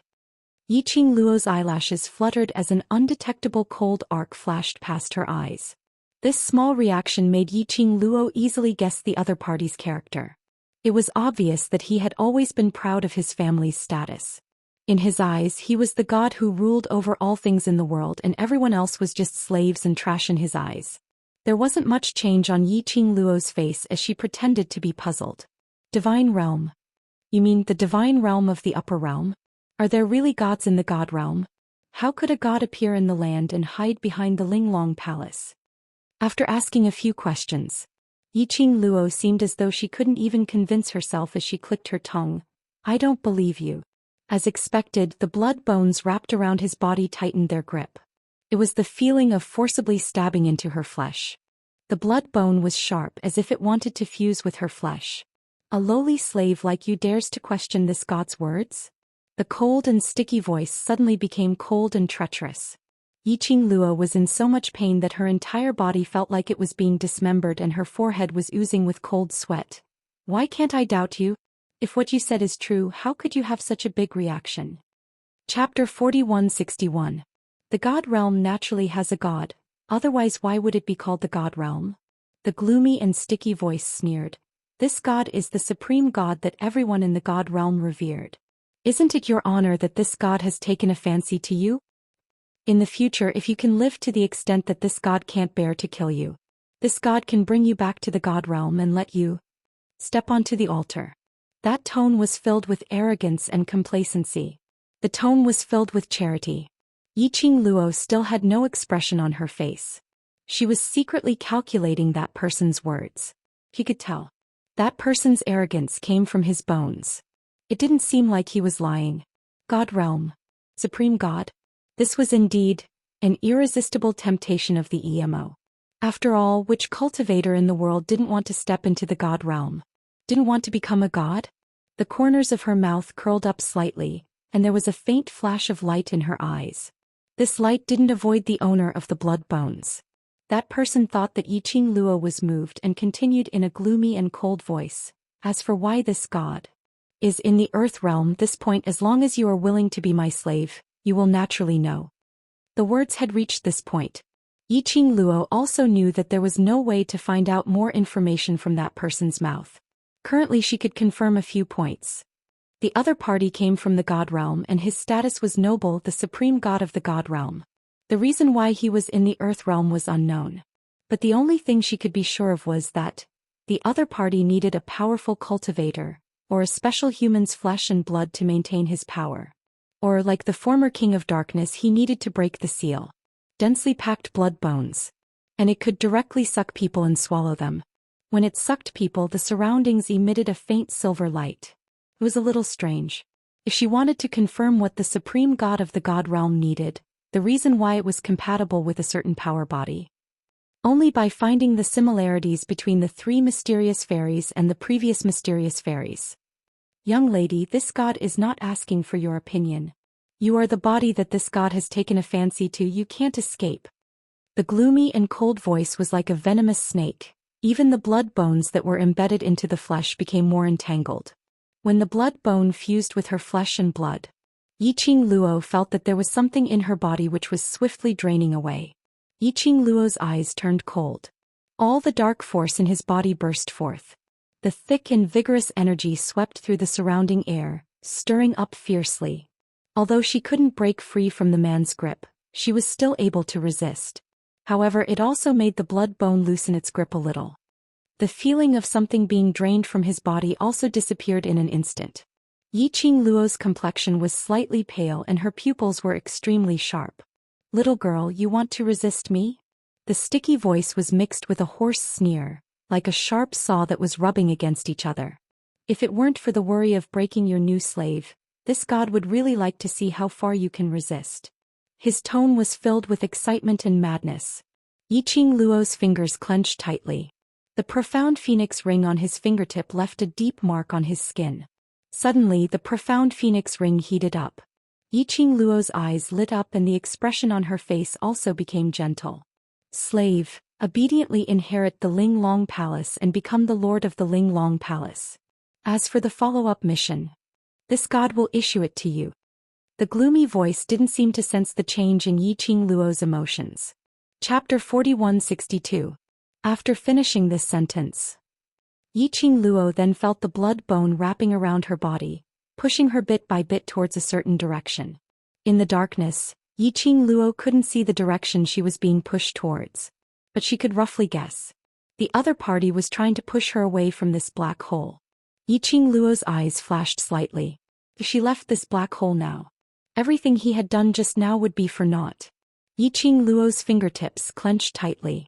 Yiqing Luo's eyelashes fluttered as an undetectable cold arc flashed past her eyes. This small reaction made Yiqing Luo easily guess the other party's character. It was obvious that he had always been proud of his family's status. In his eyes, he was the god who ruled over all things in the world and everyone else was just slaves and trash in his eyes. There wasn't much change on Yiqing Luo's face as she pretended to be puzzled. Divine Realm? You mean the divine realm of the upper realm? Are there really gods in the God Realm? How could a god appear in the land and hide behind the Linglong Palace? After asking a few questions, Yiqing Luo seemed as though she couldn't even convince herself as she clicked her tongue. I don't believe you. As expected, the blood bones wrapped around his body tightened their grip. It was the feeling of forcibly stabbing into her flesh. The blood bone was sharp as if it wanted to fuse with her flesh. A lowly slave like you dares to question this god's words? The cold and sticky voice suddenly became cold and treacherous. Yiqing Luo was in so much pain that her entire body felt like it was being dismembered and her forehead was oozing with cold sweat. Why can't I doubt you? If what you said is true, how could you have such a big reaction? Chapter 4161. The God Realm naturally has a god, otherwise why would it be called the God Realm? The gloomy and sticky voice sneered. This god is the supreme god that everyone in the God Realm revered. Isn't it your honor that this god has taken a fancy to you? In the future, if you can live to the extent that this god can't bear to kill you, this god can bring you back to the God Realm and let you step onto the altar. That tone was filled with arrogance and complacency. The tone was filled with charity. Yiqing Luo still had no expression on her face. She was secretly calculating that person's words. He could tell. That person's arrogance came from his bones. It didn't seem like he was lying. God Realm. Supreme God. This was indeed an irresistible temptation of the EMO. After all, which cultivator in the world didn't want to step into the God Realm? Didn't want to become a god? The corners of her mouth curled up slightly, and there was a faint flash of light in her eyes. This light didn't avoid the owner of the blood bones. That person thought that Yiqing Luo was moved and continued in a gloomy and cold voice. As for why this god is in the Earth Realm, this point, as long as you are willing to be my slave, you will naturally know. The words had reached this point. Yiqing Luo also knew that there was no way to find out more information from that person's mouth. Currently she could confirm a few points. The other party came from the God Realm and his status was noble, the supreme god of the God Realm. The reason why he was in the Earth Realm was unknown. But the only thing she could be sure of was that the other party needed a powerful cultivator, or a special human's flesh and blood to maintain his power. Or, like the former King of Darkness, he needed to break the seal. Densely packed blood bones. And it could directly suck people and swallow them. When it sucked people, the surroundings emitted a faint silver light. It was a little strange. If she wanted to confirm what the supreme god of the God Realm needed, the reason why it was compatible with a certain power body. Only by finding the similarities between the three mysterious fairies and the previous mysterious fairies. Young lady, this god is not asking for your opinion. You are the body that this god has taken a fancy to, you can't escape. The gloomy and cold voice was like a venomous snake. Even the blood bones that were embedded into the flesh became more entangled. When the blood bone fused with her flesh and blood, Yiqing Luo felt that there was something in her body which was swiftly draining away. Yiqing Luo's eyes turned cold. All the dark force in his body burst forth. The thick and vigorous energy swept through the surrounding air, stirring up fiercely. Although she couldn't break free from the man's grip, she was still able to resist. However, it also made the blood bone loosen its grip a little. The feeling of something being drained from his body also disappeared in an instant. Yiqing Luo's complexion was slightly pale and her pupils were extremely sharp. "Little girl, you want to resist me?" The sticky voice was mixed with a hoarse sneer, like a sharp saw that was rubbing against each other. "If it weren't for the worry of breaking your new slave, this god would really like to see how far you can resist." His tone was filled with excitement and madness. Yiqing Luo's fingers clenched tightly. The profound phoenix ring on his fingertip left a deep mark on his skin. Suddenly, the profound phoenix ring heated up. Yiqing Luo's eyes lit up and the expression on her face also became gentle. "Slave, obediently inherit the Ling Long Palace and become the lord of the Ling Long Palace. As for the follow-up mission, this god will issue it to you." The gloomy voice didn't seem to sense the change in Yiqing Luo's emotions. Chapter 4162. After finishing this sentence, Yiqing Luo then felt the blood bone wrapping around her body, pushing her bit by bit towards a certain direction. In the darkness, Yiqing Luo couldn't see the direction she was being pushed towards, but she could roughly guess. The other party was trying to push her away from this black hole. Yiqing Luo's eyes flashed slightly. If she left this black hole now, everything he had done just now would be for naught. Yiqing Luo's fingertips clenched tightly.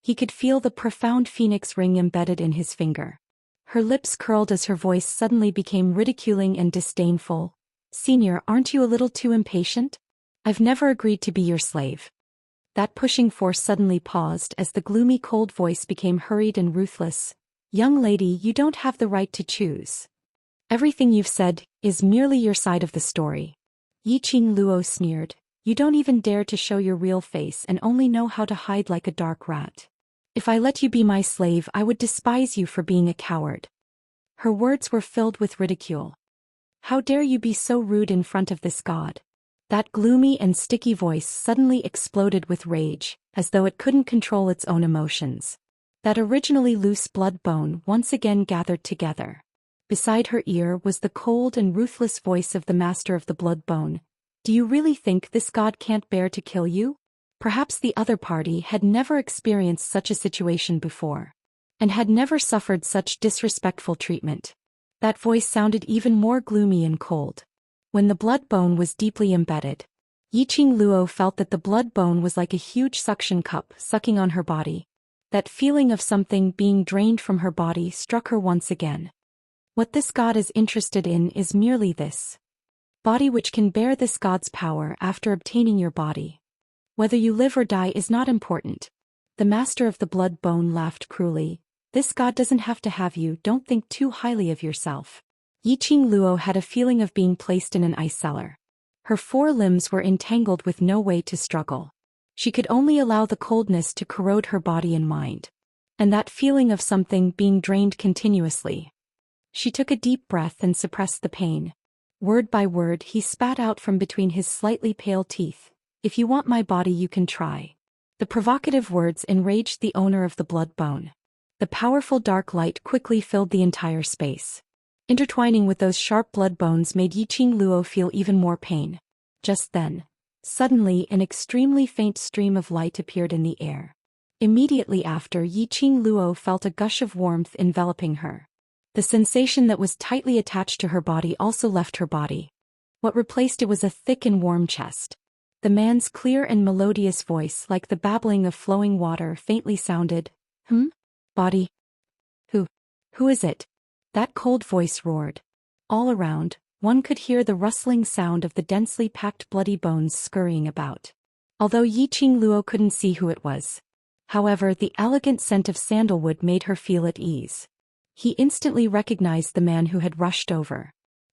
He could feel the profound phoenix ring embedded in his finger. Her lips curled as her voice suddenly became ridiculing and disdainful. "Senior, aren't you a little too impatient? I've never agreed to be your slave." That pushing force suddenly paused as the gloomy cold voice became hurried and ruthless. "Young lady, you don't have the right to choose. Everything you've said is merely your side of the story." Yiqing Luo sneered. "You don't even dare to show your real face and only know how to hide like a dark rat. If I let you be my slave, I would despise you for being a coward." Her words were filled with ridicule. "How dare you be so rude in front of this god?" That gloomy and sticky voice suddenly exploded with rage, as though it couldn't control its own emotions. That originally loose blood bone once again gathered together. Beside her ear was the cold and ruthless voice of the master of the blood bone. "Do you really think this god can't bear to kill you?" Perhaps the other party had never experienced such a situation before, and had never suffered such disrespectful treatment. That voice sounded even more gloomy and cold. When the blood bone was deeply embedded, Yiqing Luo felt that the blood bone was like a huge suction cup sucking on her body. That feeling of something being drained from her body struck her once again. What this god is interested in is merely this body which can bear this god's power after obtaining your body. Whether you live or die is not important. The master of the blood bone laughed cruelly. "This god doesn't have to have you, don't think too highly of yourself." Yiqing Luo had a feeling of being placed in an ice cellar. Her four limbs were entangled with no way to struggle. She could only allow the coldness to corrode her body and mind. And that feeling of something being drained continuously. She took a deep breath and suppressed the pain. Word by word he spat out from between his slightly pale teeth. "If you want my body you can try." The provocative words enraged the owner of the blood bone. The powerful dark light quickly filled the entire space. Intertwining with those sharp blood bones made Yiqing Luo feel even more pain. Just then, suddenly an extremely faint stream of light appeared in the air. Immediately after, Yiqing Luo felt a gush of warmth enveloping her. The sensation that was tightly attached to her body also left her body. What replaced it was a thick and warm chest. The man's clear and melodious voice, like the babbling of flowing water, faintly sounded. Body? Who is it?" That cold voice roared. All around, one could hear the rustling sound of the densely packed bloody bones scurrying about. Although Yiqing Luo couldn't see who it was. However, the elegant scent of sandalwood made her feel at ease. He instantly recognized the man who had rushed over.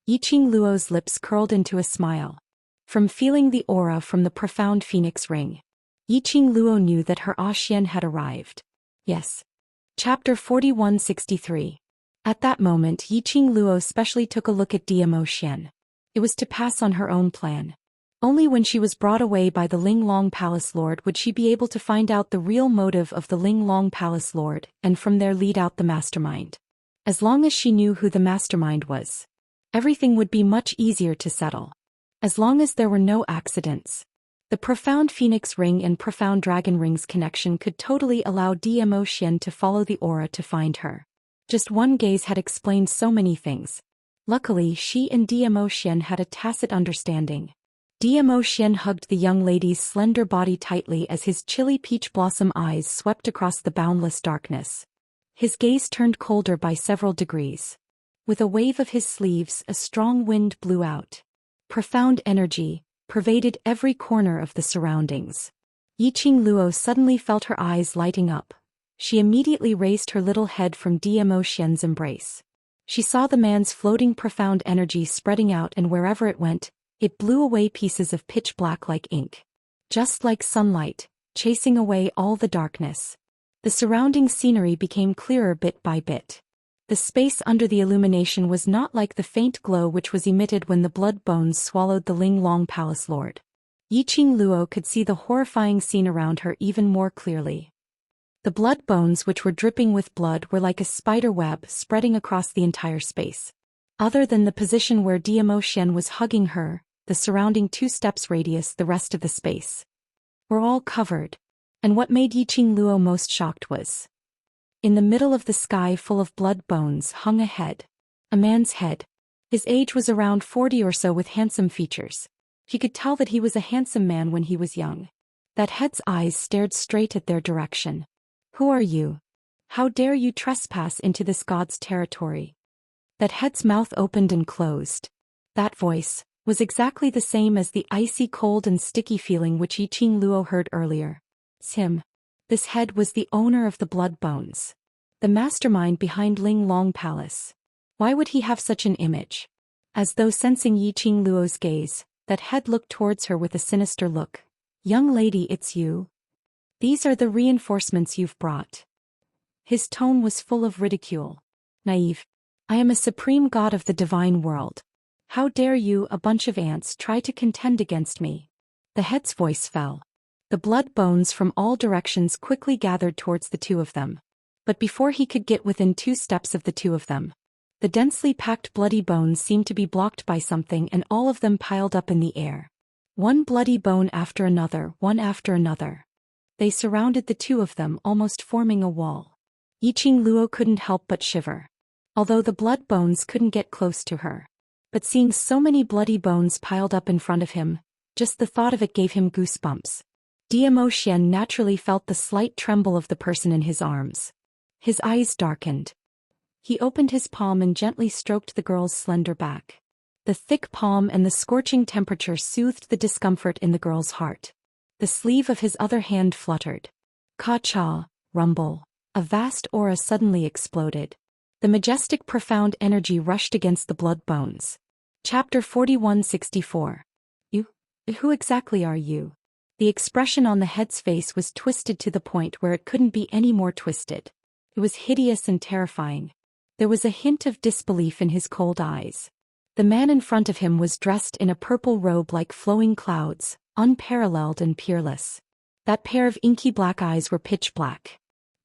Yiqing Luo's lips curled into a smile. From feeling the aura from the profound phoenix ring, Yiqing Luo knew that her Zhou Xian had arrived. Yes. Chapter 4163. At that moment Yiqing Luo specially took a look at Zhou Xian. It was to pass on her own plan. Only when she was brought away by the Ling Long Palace Lord would she be able to find out the real motive of the Ling Long Palace Lord and from there lead out the mastermind. As long as she knew who the mastermind was, everything would be much easier to settle. As long as there were no accidents. The profound phoenix ring and profound dragon ring's connection could totally allow Zhou Xian to follow the aura to find her. Just one gaze had explained so many things. Luckily, she and Zhou Xian had a tacit understanding. Zhou Xian hugged the young lady's slender body tightly as his chilly peach blossom eyes swept across the boundless darkness. His gaze turned colder by several degrees. With a wave of his sleeves, a strong wind blew out. Profound energy pervaded every corner of the surroundings. Yiqing Luo suddenly felt her eyes lighting up. She immediately raised her little head from Zhou Xian's embrace. She saw the man's floating profound energy spreading out, and wherever it went, it blew away pieces of pitch black like ink. Just like sunlight, chasing away all the darkness. The surrounding scenery became clearer bit by bit. The space under the illumination was not like the faint glow which was emitted when the blood bones swallowed the Ling Long Palace Lord. Yiqing Luo could see the horrifying scene around her even more clearly. The blood bones which were dripping with blood were like a spider web spreading across the entire space. Other than the position where Zhou Xian was hugging her, the surrounding 2 steps radius, the rest of the space, were all covered. And what made Yiqing Luo most shocked was, in the middle of the sky full of blood bones hung a head. A man's head. His age was around 40 or so, with handsome features. He could tell that he was a handsome man when he was young. That head's eyes stared straight at their direction. Who are you? How dare you trespass into this god's territory? That head's mouth opened and closed. That voice was exactly the same as the icy cold and sticky feeling which Yiqing Luo heard earlier. It's him. This head was the owner of the blood bones. The mastermind behind Ling Long Palace. Why would he have such an image? As though sensing Yiqing Luo's gaze, that head looked towards her with a sinister look. Young lady, it's you? These are the reinforcements you've brought. His tone was full of ridicule. Naive. I am a supreme god of the divine world. How dare you, a bunch of ants, try to contend against me? The head's voice fell. The blood bones from all directions quickly gathered towards the 2 of them. But before he could get within 2 steps of the 2 of them, the densely packed bloody bones seemed to be blocked by something, and all of them piled up in the air. One bloody bone after another, one after another. They surrounded the 2 of them, almost forming a wall. Yiqing Luo couldn't help but shiver. Although the blood bones couldn't get close to her. But seeing so many bloody bones piled up in front of him, just the thought of it gave him goosebumps. Zhou Xian naturally felt the slight tremble of the person in his arms. His eyes darkened. He opened his palm and gently stroked the girl's slender back. The thick palm and the scorching temperature soothed the discomfort in the girl's heart. The sleeve of his other hand fluttered. Ka-cha, rumble. A vast aura suddenly exploded. The majestic profound energy rushed against the blood bones. Chapter 4164. You? Who exactly are you? The expression on the head's face was twisted to the point where it couldn't be any more twisted. It was hideous and terrifying. There was a hint of disbelief in his cold eyes. The man in front of him was dressed in a purple robe like flowing clouds, unparalleled and peerless. That pair of inky black eyes were pitch black.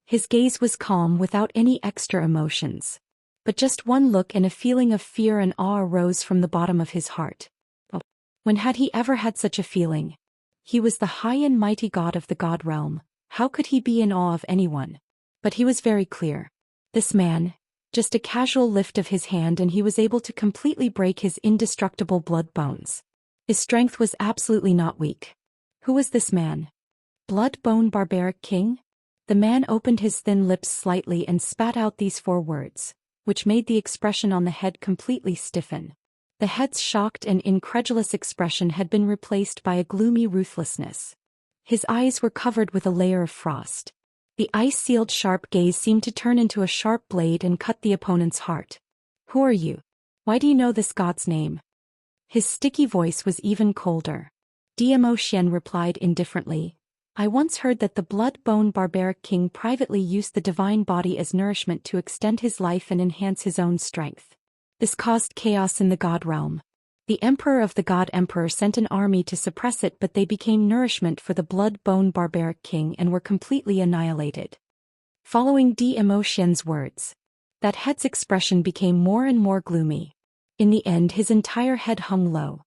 His gaze was calm without any extra emotions. But just one look and a feeling of fear and awe arose from the bottom of his heart. When had he ever had such a feeling? He was the high and mighty god of the god realm. How could he be in awe of anyone? But he was very clear. This man, just a casual lift of his hand and he was able to completely break his indestructible blood bones. His strength was absolutely not weak. Who was this man? Blood Bone Barbaric King? The man opened his thin lips slightly and spat out these 4 words, which made the expression on the head completely stiffen. The head's shocked and incredulous expression had been replaced by a gloomy ruthlessness. His eyes were covered with a layer of frost. The ice-sealed sharp gaze seemed to turn into a sharp blade and cut the opponent's heart. Who are you? Why do you know this god's name? His sticky voice was even colder. Zhou Xian replied indifferently. I once heard that the Blood Bone Barbaric King privately used the divine body as nourishment to extend his life and enhance his own strength. This caused chaos in the god realm. The emperor of the god emperor sent an army to suppress it, but they became nourishment for the Blood Bone Barbaric King and were completely annihilated. Following Zhou Xian's words, that head's expression became more and more gloomy. In the end, his entire head hung low.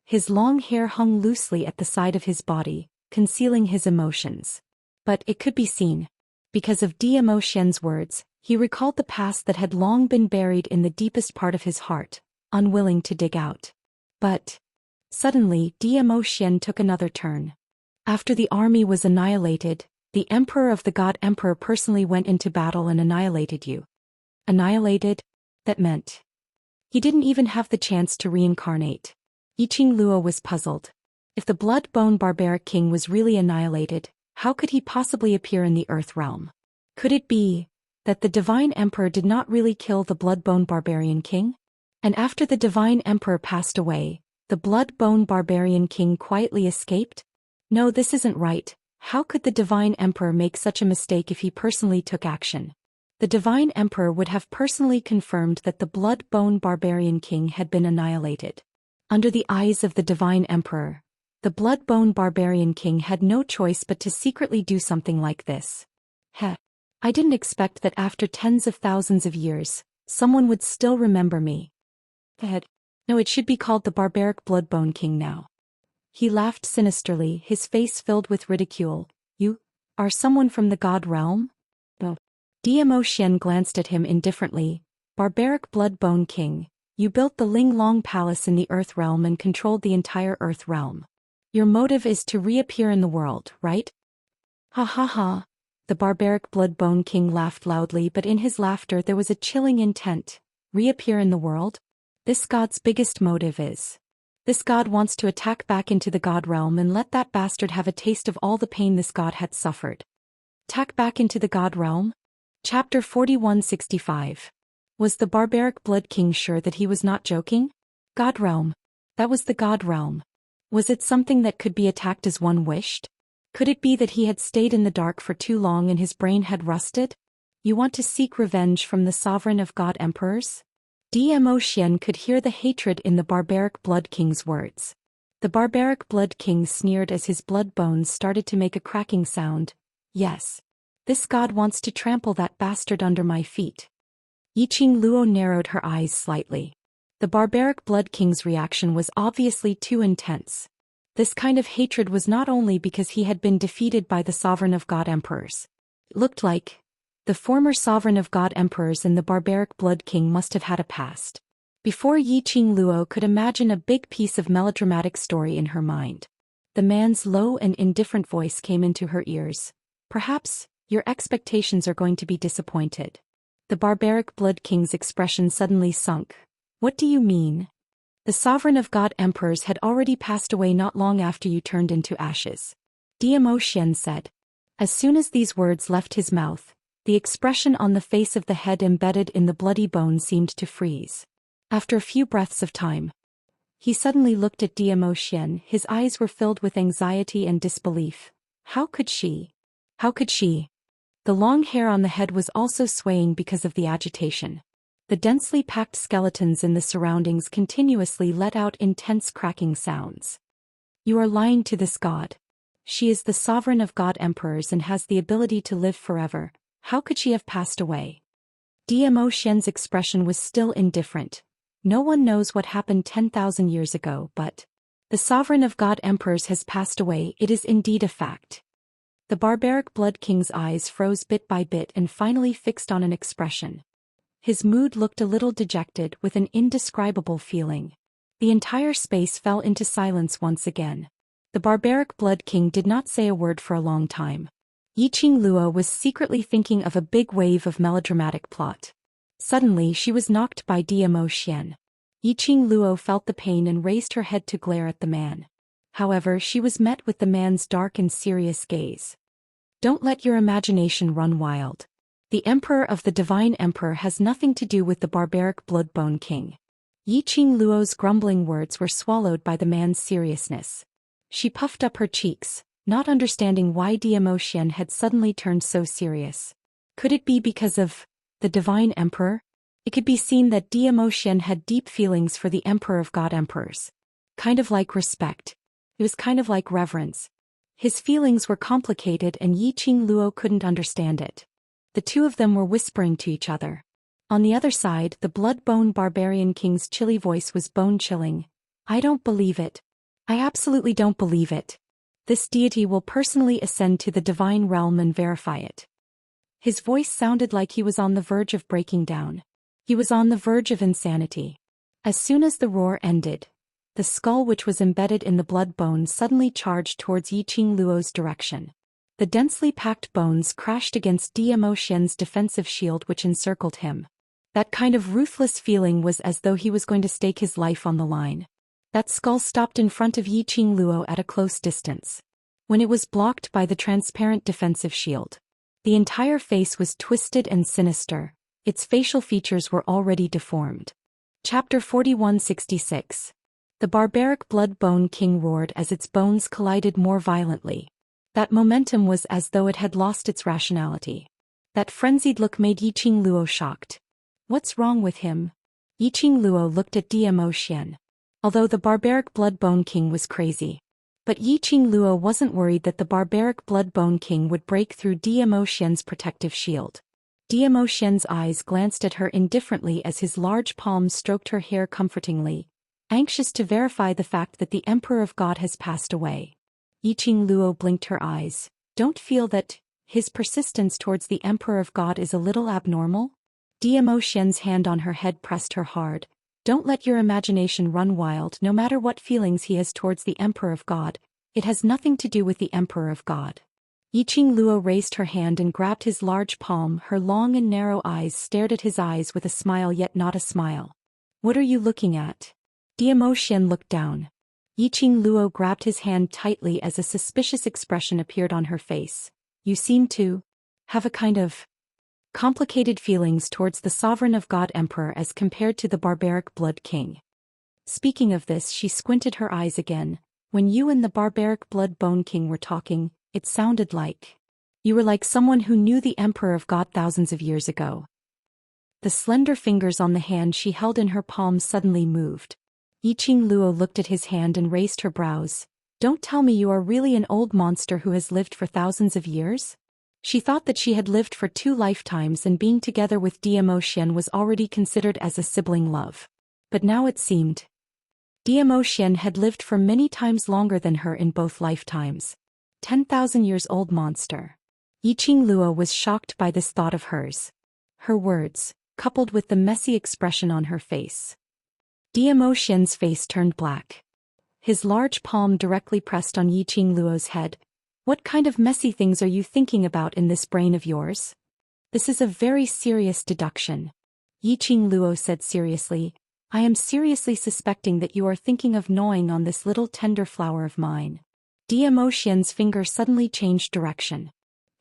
His long hair hung loosely at the side of his body, concealing his emotions. But it could be seen. Because of Zhou Xian's words, he recalled the past that had long been buried in the deepest part of his heart, unwilling to dig out. But suddenly, Zhou Xian took another turn. After the army was annihilated, the Emperor of the God Emperor personally went into battle and annihilated you. Annihilated? That meant he didn't even have the chance to reincarnate. Yiqing Luo was puzzled. If the blood-bone barbaric king was really annihilated, how could he possibly appear in the Earth realm? Could it be that the Divine Emperor did not really kill the blood-bone barbarian king? And after the Divine Emperor passed away, the blood-bone barbarian king quietly escaped? No, this isn't right. How could the Divine Emperor make such a mistake if he personally took action? The Divine Emperor would have personally confirmed that the blood-bone barbarian king had been annihilated. Under the eyes of the Divine Emperor, the blood-bone barbarian king had no choice but to secretly do something like this. Heh. I didn't expect that after tens of thousands of years, someone would still remember me. No, it should be called the barbaric blood-bone king now. He laughed sinisterly, his face filled with ridicule. You are someone from the god realm? No. Zhou Xian glanced at him indifferently. Barbaric blood-bone king, you built the Ling Long Palace in the Earth realm and controlled the entire Earth realm. Your motive is to reappear in the world, right? Ha ha ha. The barbaric blood-bone king laughed loudly, but in his laughter there was a chilling intent. Reappear in the world? This god's biggest motive is. This god wants to attack back into the god realm and let that bastard have a taste of all the pain this god had suffered. Attack back into the god realm? Chapter 4165. Was the barbaric blood king sure that he was not joking? God realm. That was the god realm. Was it something that could be attacked as one wished? Could it be that he had stayed in the dark for too long and his brain had rusted? You want to seek revenge from the sovereign of god emperors? Zhou Xian could hear the hatred in the barbaric blood king's words. The barbaric blood king sneered as his blood bones started to make a cracking sound. Yes. This god wants to trample that bastard under my feet. Yiqing Luo narrowed her eyes slightly. The barbaric blood king's reaction was obviously too intense. This kind of hatred was not only because he had been defeated by the sovereign of god emperors. It looked like the former sovereign of god emperors and the barbaric blood king must have had a past. Before Yiqing Luo could imagine a big piece of melodramatic story in her mind, the man's low and indifferent voice came into her ears. Perhaps your expectations are going to be disappointed. The barbaric blood king's expression suddenly sunk. What do you mean? The sovereign of god emperors had already passed away not long after you turned into ashes. Zhou Xian said. As soon as these words left his mouth, the expression on the face of the head embedded in the bloody bone seemed to freeze. After a few breaths of time, he suddenly looked at Zhou Xian. His eyes were filled with anxiety and disbelief. How could she? How could she? The long hair on the head was also swaying because of the agitation. The densely packed skeletons in the surroundings continuously let out intense cracking sounds. You are lying to this god. She is the sovereign of god emperors and has the ability to live forever. How could she have passed away? Zhou Xian's expression was still indifferent. No one knows what happened 10,000 years ago, but the sovereign of god emperors has passed away. It is indeed a fact. The barbaric blood king's eyes froze bit by bit and finally fixed on an expression. His mood looked a little dejected with an indescribable feeling. The entire space fell into silence once again. The barbaric blood king did not say a word for a long time. Yiqing Luo was secretly thinking of a big wave of melodramatic plot. Suddenly she was knocked by Zhou Xian. Yiqing Luo felt the pain and raised her head to glare at the man. However, she was met with the man's dark and serious gaze. Don't let your imagination run wild. The Emperor of the Divine Emperor has nothing to do with the barbaric blood-bone king. Yiqing Luo's grumbling words were swallowed by the man's seriousness. She puffed up her cheeks, not understanding why Zhou Xian had suddenly turned so serious. Could it be because of the Divine Emperor? It could be seen that Zhou Xian had deep feelings for the Emperor of God Emperors. Kind of like respect. It was kind of like reverence. His feelings were complicated and Yiqing Luo couldn't understand it. The two of them were whispering to each other. On the other side, the blood-bone barbarian king's chilly voice was bone-chilling. I don't believe it. I absolutely don't believe it. This deity will personally ascend to the divine realm and verify it. His voice sounded like he was on the verge of breaking down. He was on the verge of insanity. As soon as the roar ended, the skull which was embedded in the blood bone suddenly charged towards Yiqing Luo's direction. The densely packed bones crashed against Zhou Xian's defensive shield which encircled him. That kind of ruthless feeling was as though he was going to stake his life on the line. That skull stopped in front of Yiqing Luo at a close distance. When it was blocked by the transparent defensive shield, the entire face was twisted and sinister. Its facial features were already deformed. Chapter 4166. The barbaric blood-bone king roared as its bones collided more violently. That momentum was as though it had lost its rationality. That frenzied look made Yiqing Luo shocked. What's wrong with him? Yiqing Luo looked at Zhou Xian. Although the barbaric blood-bone king was crazy. But Yiqing Luo wasn't worried that the barbaric blood-bone king would break through Zhou Xian's protective shield. Zhou Xian's eyes glanced at her indifferently as his large palms stroked her hair comfortingly, anxious to verify the fact that the Emperor of God has passed away. Yiqing Luo blinked her eyes. Don't feel that his persistence towards the Emperor of God is a little abnormal? Zhou Xian's hand on her head pressed her hard. Don't let your imagination run wild. No matter what feelings he has towards the Emperor of God, it has nothing to do with the Emperor of God. Yiqing Luo raised her hand and grabbed his large palm. Her long and narrow eyes stared at his eyes with a smile yet not a smile. What are you looking at? Zhou Xian looked down. Yiqing Luo grabbed his hand tightly as a suspicious expression appeared on her face. You seem to have a kind of complicated feelings towards the sovereign of God Emperor as compared to the barbaric blood king. Speaking of this, she squinted her eyes again. When you and the barbaric blood bone king were talking, it sounded like you were like someone who knew the Emperor of God thousands of years ago. The slender fingers on the hand she held in her palm suddenly moved. Yiqing Luo looked at his hand and raised her brows. Don't tell me you are really an old monster who has lived for thousands of years? She thought that she had lived for 2 lifetimes and being together with Zhou Xian was already considered as a sibling love. But now it seemed Zhou Xian had lived for many times longer than her in both lifetimes. 10,000 years old monster. Yiqing Luo was shocked by this thought of hers. Her words, coupled with the messy expression on her face. Zhou Xian's face turned black. His large palm directly pressed on Yiqing Luo's head. What kind of messy things are you thinking about in this brain of yours? This is a very serious deduction. Yiqing Luo said seriously. I am seriously suspecting that you are thinking of gnawing on this little tender flower of mine. Zhou Xian's finger suddenly changed direction.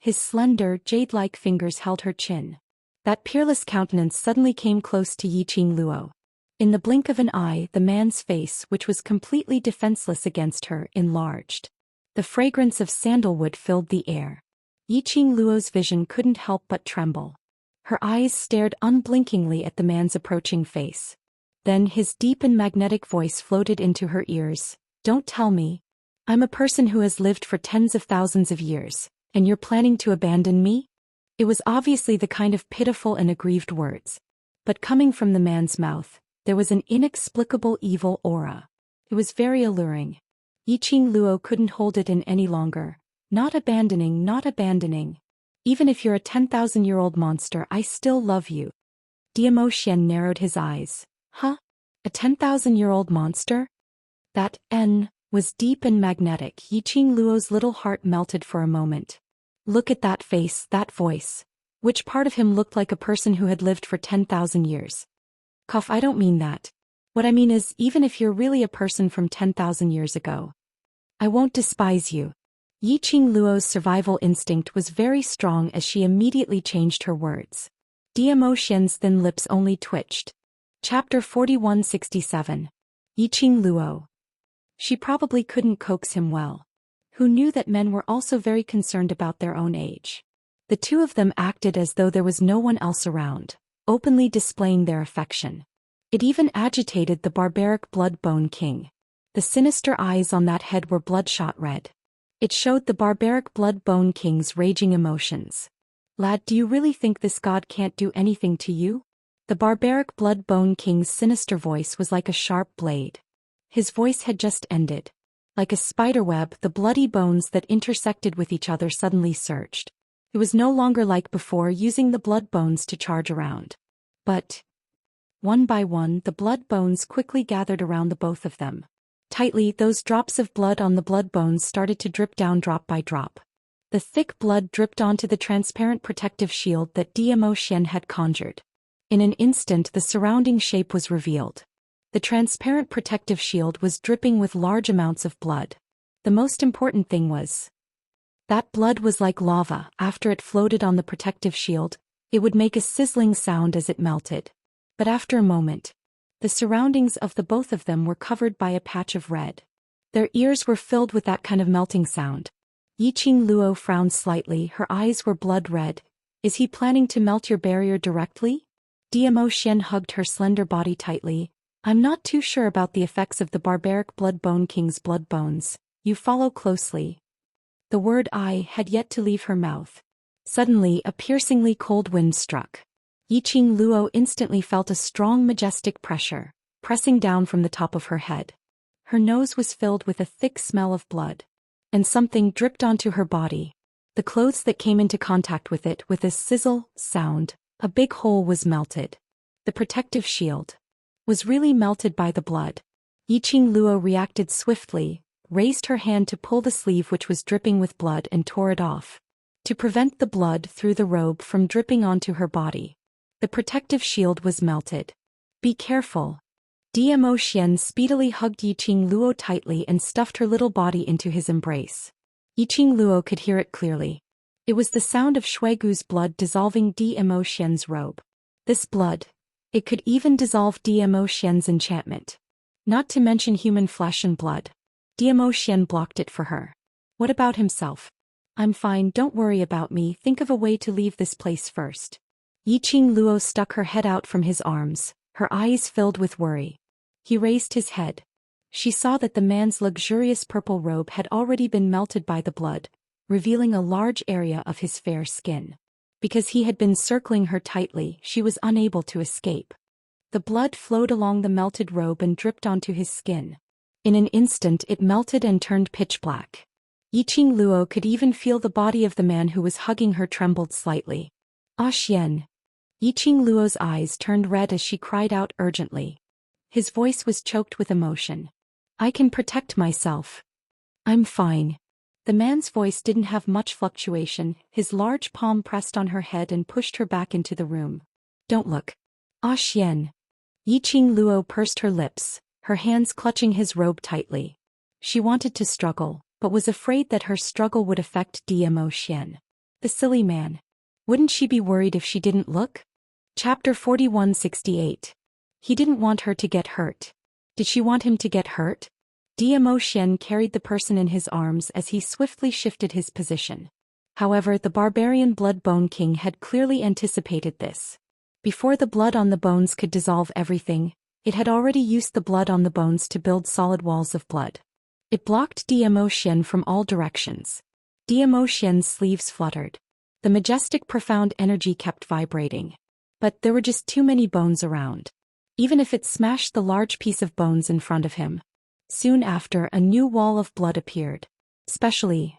His slender, jade-like fingers held her chin. That peerless countenance suddenly came close to Yiqing Luo. In the blink of an eye, the man's face, which was completely defenseless against her, enlarged. The fragrance of sandalwood filled the air. Yiqing Luo's vision couldn't help but tremble. Her eyes stared unblinkingly at the man's approaching face. Then his deep and magnetic voice floated into her ears. Don't tell me. I'm a person who has lived for tens of thousands of years, and you're planning to abandon me? It was obviously the kind of pitiful and aggrieved words. But coming from the man's mouth, there was an inexplicable evil aura. It was very alluring. Yiqing Luo couldn't hold it in any longer. Not abandoning, not abandoning. Even if you're a 10,000-year-old monster, I still love you. Zhou Xian narrowed his eyes. Huh? A 10,000-year-old monster? That N was deep and magnetic. Yiqing Luo's little heart melted for a moment. Look at that face, that voice. Which part of him looked like a person who had lived for 10,000 years? Cough, I don't mean that. What I mean is, even if you're really a person from 10,000 years ago, I won't despise you. Yiqing Luo's survival instinct was very strong as she immediately changed her words. Zhou Xian's thin lips only twitched. Chapter 4167. Yiqing Luo. She probably couldn't coax him well. Who knew that men were also very concerned about their own age? The two of them acted as though there was no one else around, openly displaying their affection. It even agitated the barbaric blood-bone king. The sinister eyes on that head were bloodshot red. It showed the barbaric blood-bone king's raging emotions. Lad, do you really think this god can't do anything to you? The barbaric blood-bone king's sinister voice was like a sharp blade. His voice had just ended. Like a spiderweb, the bloody bones that intersected with each other suddenly surged. It was no longer like before, using the blood bones to charge around. But One by one, the blood bones quickly gathered around the both of them. Tightly, those drops of blood on the blood bones started to drip down drop by drop. The thick blood dripped onto the transparent protective shield that Zhou Xian had conjured. In an instant, the surrounding shape was revealed. The transparent protective shield was dripping with large amounts of blood. The most important thing was that blood was like lava. After it floated on the protective shield, it would make a sizzling sound as it melted. But after a moment, the surroundings of the both of them were covered by a patch of red. Their ears were filled with that kind of melting sound. Yiqing Luo frowned slightly, her eyes were blood red. Is he planning to melt your barrier directly? Zhou Xian hugged her slender body tightly. I'm not too sure about the effects of the barbaric blood bone king's blood bones. You follow closely. The word "I" had yet to leave her mouth. Suddenly, a piercingly cold wind struck. Yiqing Luo instantly felt a strong majestic pressure, pressing down from the top of her head. Her nose was filled with a thick smell of blood. And something dripped onto her body. The clothes that came into contact with it, with a sizzle sound, a big hole was melted. The protective shield was really melted by the blood. Yiqing Luo reacted swiftly, raised her hand to pull the sleeve which was dripping with blood and tore it off. To prevent the blood through the robe from dripping onto her body. The protective shield was melted. Be careful. Zhou Xian speedily hugged Yiqing Luo tightly and stuffed her little body into his embrace. Yiqing Luo could hear it clearly. It was the sound of Shuigu's blood dissolving Zhou Xian's robe. This blood, it could even dissolve Zhou Xian's enchantment. Not to mention human flesh and blood. Zhou Xian blocked it for her. What about himself? I'm fine, don't worry about me, think of a way to leave this place first. Yiqing Luo stuck her head out from his arms, her eyes filled with worry. He raised his head. She saw that the man's luxurious purple robe had already been melted by the blood, revealing a large area of his fair skin. Because he had been circling her tightly, she was unable to escape. The blood flowed along the melted robe and dripped onto his skin. In an instant it melted and turned pitch black. Yiqing Luo could even feel the body of the man who was hugging her trembled slightly. Ah Xian. Yiqing Luo's eyes turned red as she cried out urgently. His voice was choked with emotion. I can protect myself. I'm fine. The man's voice didn't have much fluctuation, his large palm pressed on her head and pushed her back into the room. Don't look. Ah Xian. Yiqing Luo pursed her lips, her hands clutching his robe tightly. She wanted to struggle, but was afraid that her struggle would affect Zhou Xian. The silly man. Wouldn't she be worried if she didn't look? Chapter 4168. He didn't want her to get hurt. Did she want him to get hurt? Zhou Xian carried the person in his arms as he swiftly shifted his position. However, the barbarian blood bone king had clearly anticipated this. Before the blood on the bones could dissolve everything, it had already used the blood on the bones to build solid walls of blood. It blocked Zhou Xian from all directions. Zhou Xian's sleeves fluttered. The majestic profound energy kept vibrating. But there were just too many bones around. Even if it smashed the large piece of bones in front of him. Soon after, a new wall of blood appeared. Especially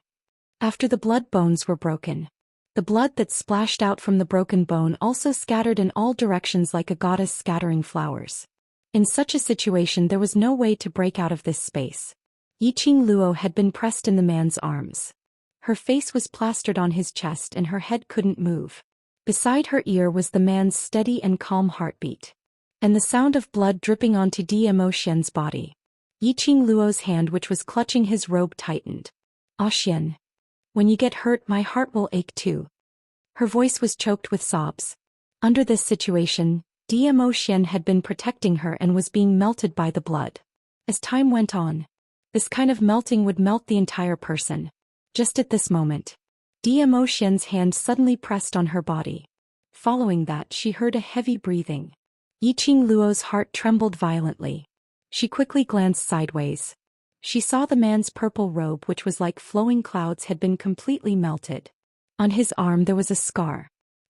after the blood bones were broken. The blood that splashed out from the broken bone also scattered in all directions like a goddess scattering flowers. In such a situation there was no way to break out of this space. Yiqing Luo had been pressed in the man's arms. Her face was plastered on his chest and her head couldn't move. Beside her ear was the man's steady and calm heartbeat. And the sound of blood dripping onto Zhou Xian's body. Yiqing Luo's hand which was clutching his robe tightened. Ah Xian. When you get hurt my heart will ache too. Her voice was choked with sobs. Under this situation, Zhou Xian had been protecting her and was being melted by the blood. As time went on, this kind of melting would melt the entire person. Just at this moment, Zhou Xian's hand suddenly pressed on her body. Following that she heard a heavy breathing. Yiqing Luo's heart trembled violently. She quickly glanced sideways. She saw the man's purple robe which was like flowing clouds had been completely melted. On his arm there was a scar.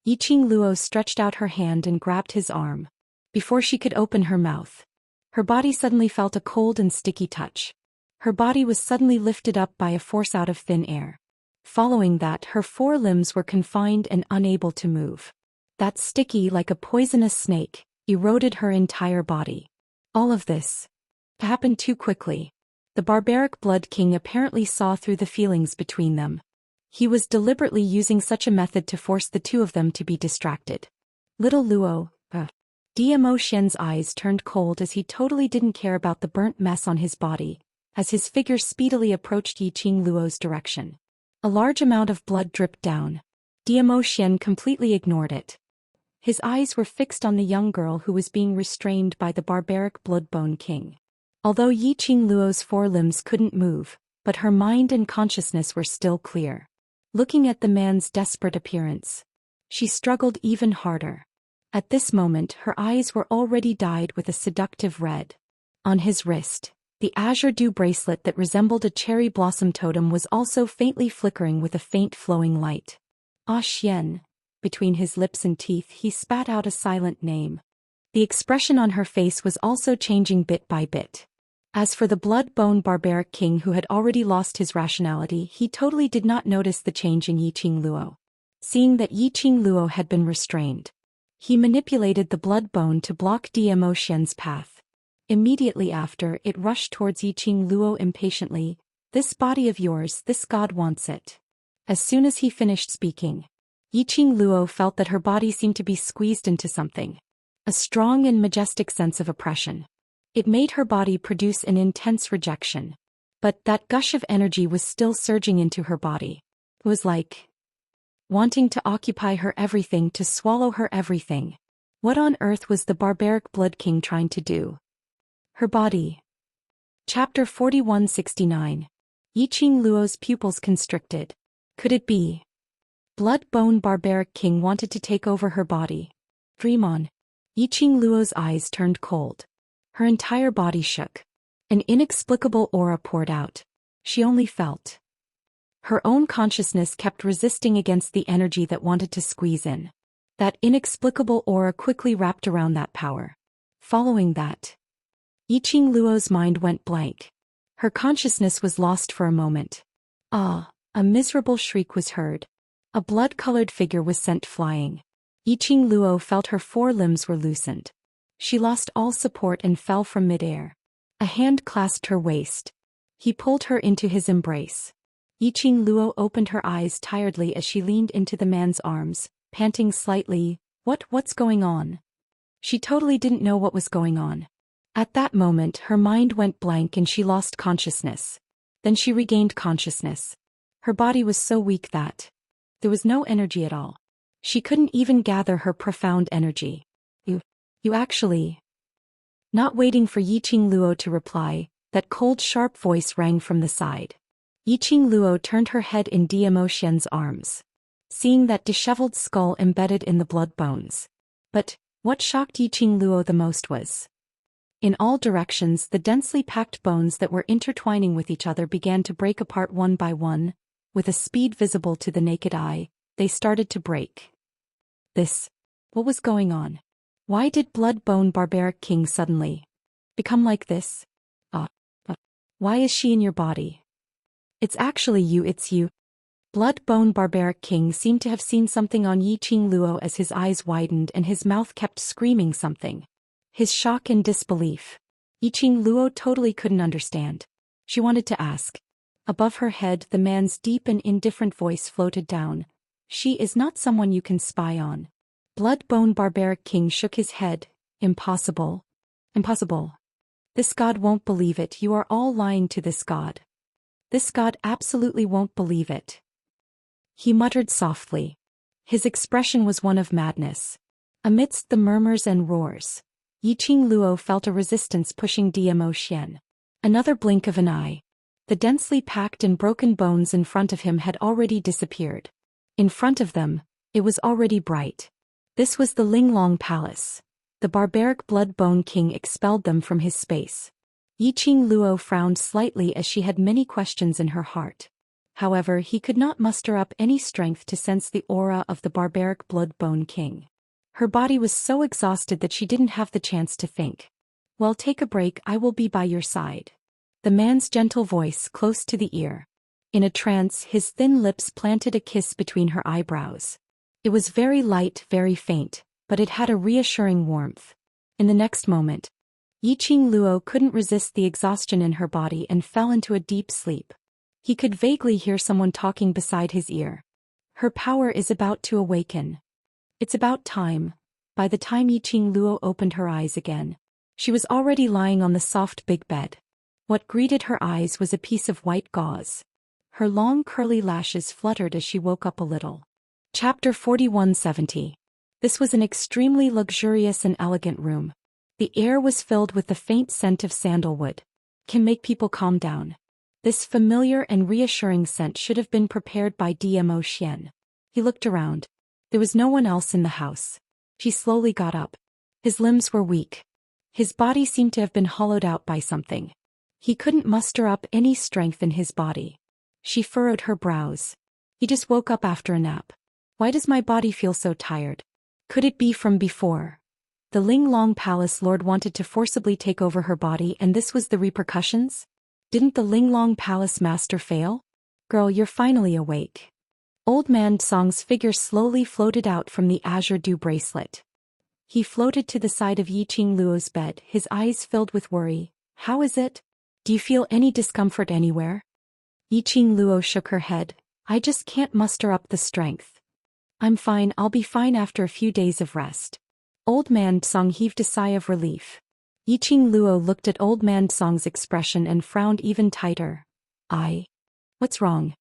Yiqing Luo stretched out her hand and grabbed his arm. Before she could open her mouth, her body suddenly felt a cold and sticky touch. Her body was suddenly lifted up by a force out of thin air. Following that, her four limbs were confined and unable to move. That sticky like a poisonous snake, eroded her entire body. All of this happened too quickly. The barbaric Blood King apparently saw through the feelings between them. He was deliberately using such a method to force the two of them to be distracted. Little Luo, Zhou Xian's eyes turned cold as he totally didn't care about the burnt mess on his body, as his figure speedily approached Yiqing Luo's direction. A large amount of blood dripped down. Zhou Xian completely ignored it. His eyes were fixed on the young girl who was being restrained by the barbaric Bloodbone King. Although Yiqing Luo's forelimbs couldn't move, but her mind and consciousness were still clear. Looking at the man's desperate appearance, she struggled even harder. At this moment her eyes were already dyed with a seductive red. On his wrist, the azure dew bracelet that resembled a cherry blossom totem was also faintly flickering with a faint flowing light. Ah Xian. Between his lips and teeth he spat out a silent name. The expression on her face was also changing bit by bit. As for the blood-bone barbaric king who had already lost his rationality, he totally did not notice the change in Yiqing Luo. Seeing that Yiqing Luo had been restrained, he manipulated the blood bone to block Zhou Xian's path. Immediately after, it rushed towards Yiqing Luo impatiently. "This body of yours, this god wants it." As soon as he finished speaking, Yiqing Luo felt that her body seemed to be squeezed into something. A strong and majestic sense of oppression. It made her body produce an intense rejection. But that gush of energy was still surging into her body. It was like wanting to occupy her everything, to swallow her everything. What on earth was the barbaric Blood King trying to do? Her body. Chapter 4169. Yiqing Luo's pupils constricted. Could it be? Blood-bone barbaric king wanted to take over her body. Dream on. Yiqing Luo's eyes turned cold. Her entire body shook. An inexplicable aura poured out. She only felt. Her own consciousness kept resisting against the energy that wanted to squeeze in. That inexplicable aura quickly wrapped around that power. Following that, Yiqing Luo's mind went blank. Her consciousness was lost for a moment. Ah, a miserable shriek was heard. A blood-colored figure was sent flying. Yiqing Luo felt her forelimbs were loosened. She lost all support and fell from midair. A hand clasped her waist. He pulled her into his embrace. Yiqing Luo opened her eyes tiredly as she leaned into the man's arms, panting slightly. What's going on? She totally didn't know what was going on. At that moment her mind went blank and she lost consciousness. Then she regained consciousness. Her body was so weak that there was no energy at all. She couldn't even gather her profound energy. You actually... Not waiting for Yiqing Luo to reply, that cold sharp voice rang from the side. Yiqing Luo turned her head in Zhou Xian's arms, seeing that disheveled skull embedded in the blood bones. But what shocked Yiqing Luo the most was, in all directions the densely packed bones that were intertwining with each other began to break apart one by one. With a speed visible to the naked eye, they started to break. What was going on? Why did Blood-bone barbaric king suddenly become like this? Why is she in your body? It's actually you, it's you. Blood-bone barbaric king seemed to have seen something on Yiqing Luo as his eyes widened and his mouth kept screaming something. His shock and disbelief. Yiqing Luo totally couldn't understand. She wanted to ask. Above her head the man's deep and indifferent voice floated down. She is not someone you can spy on. Blood-bone barbaric king shook his head. Impossible. Impossible. This god won't believe it. You are all lying to this god. This god absolutely won't believe it. He muttered softly. His expression was one of madness. Amidst the murmurs and roars, Yiqing Luo felt a resistance pushing Zhou Xian. Another blink of an eye. The densely packed and broken bones in front of him had already disappeared. In front of them, it was already bright. This was the Linglong Palace. The barbaric blood-bone king expelled them from his space. Yiqing Luo frowned slightly as she had many questions in her heart. However, he could not muster up any strength to sense the aura of the barbaric blood-bone king. Her body was so exhausted that she didn't have the chance to think. Well, take a break, I will be by your side. The man's gentle voice close to the ear. In a trance, his thin lips planted a kiss between her eyebrows. It was very light, very faint, but it had a reassuring warmth. In the next moment, Yiqing Luo couldn't resist the exhaustion in her body and fell into a deep sleep. He could vaguely hear someone talking beside his ear. Her power is about to awaken. It's about time. By the time Yiqing Luo opened her eyes again, she was already lying on the soft big bed. What greeted her eyes was a piece of white gauze. Her long curly lashes fluttered as she woke up a little. Chapter 4170. This was an extremely luxurious and elegant room. The air was filled with the faint scent of sandalwood. Can make people calm down. This familiar and reassuring scent should have been prepared by Zhou Xian. He looked around. There was no one else in the house. She slowly got up. His limbs were weak. His body seemed to have been hollowed out by something. He couldn't muster up any strength in his body. She furrowed her brows. He just woke up after a nap. Why does my body feel so tired? Could it be from before? The Linglong Palace Lord wanted to forcibly take over her body, and this was the repercussions? Didn't the Linglong Palace Master fail? Girl, you're finally awake. Old Man Song's figure slowly floated out from the azure dew bracelet. He floated to the side of Yiqing Luo's bed, his eyes filled with worry. How is it? Do you feel any discomfort anywhere? Yiqing Luo shook her head. I just can't muster up the strength. I'm fine, I'll be fine after a few days of rest. Old Man Song heaved a sigh of relief. Yiqing Luo looked at Old Man Song's expression and frowned even tighter. What's wrong?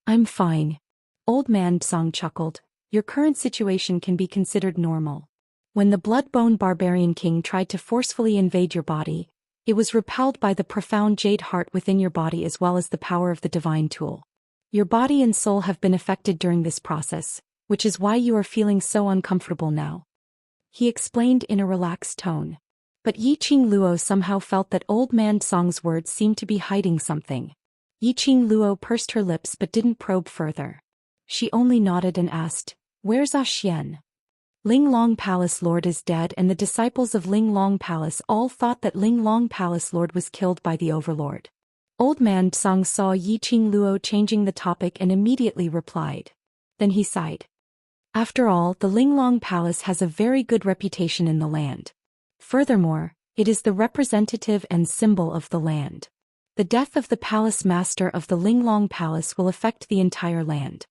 I'm fine. Old Man Song chuckled. Your current situation can be considered normal. When the Bloodbone Barbarian King tried to forcefully invade your body, it was repelled by the profound jade heart within your body as well as the power of the divine tool. Your body and soul have been affected during this process, which is why you are feeling so uncomfortable now. He explained in a relaxed tone. But Yiqing Luo somehow felt that Old Man Song's words seemed to be hiding something. Yiqing Luo pursed her lips but didn't probe further. She only nodded and asked, Where's Zhou Xian? Linglong Palace Lord is dead, and the disciples of Linglong Palace all thought that Linglong Palace Lord was killed by the Overlord. Old Man Song saw Yiqing Luo changing the topic and immediately replied. Then he sighed. After all, the Linglong Palace has a very good reputation in the land. Furthermore, it is the representative and symbol of the land. The death of the palace master of the Linglong Palace will affect the entire land.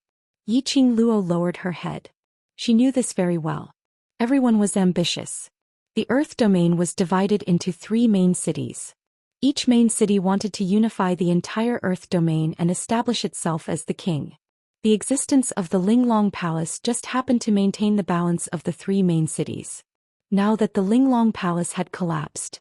Yiqing Luo lowered her head. She knew this very well. Everyone was ambitious. The Earth domain was divided into 3 main cities. Each main city wanted to unify the entire Earth domain and establish itself as the king. The existence of the Linglong Palace just happened to maintain the balance of the 3 main cities. Now that the Linglong Palace had collapsed,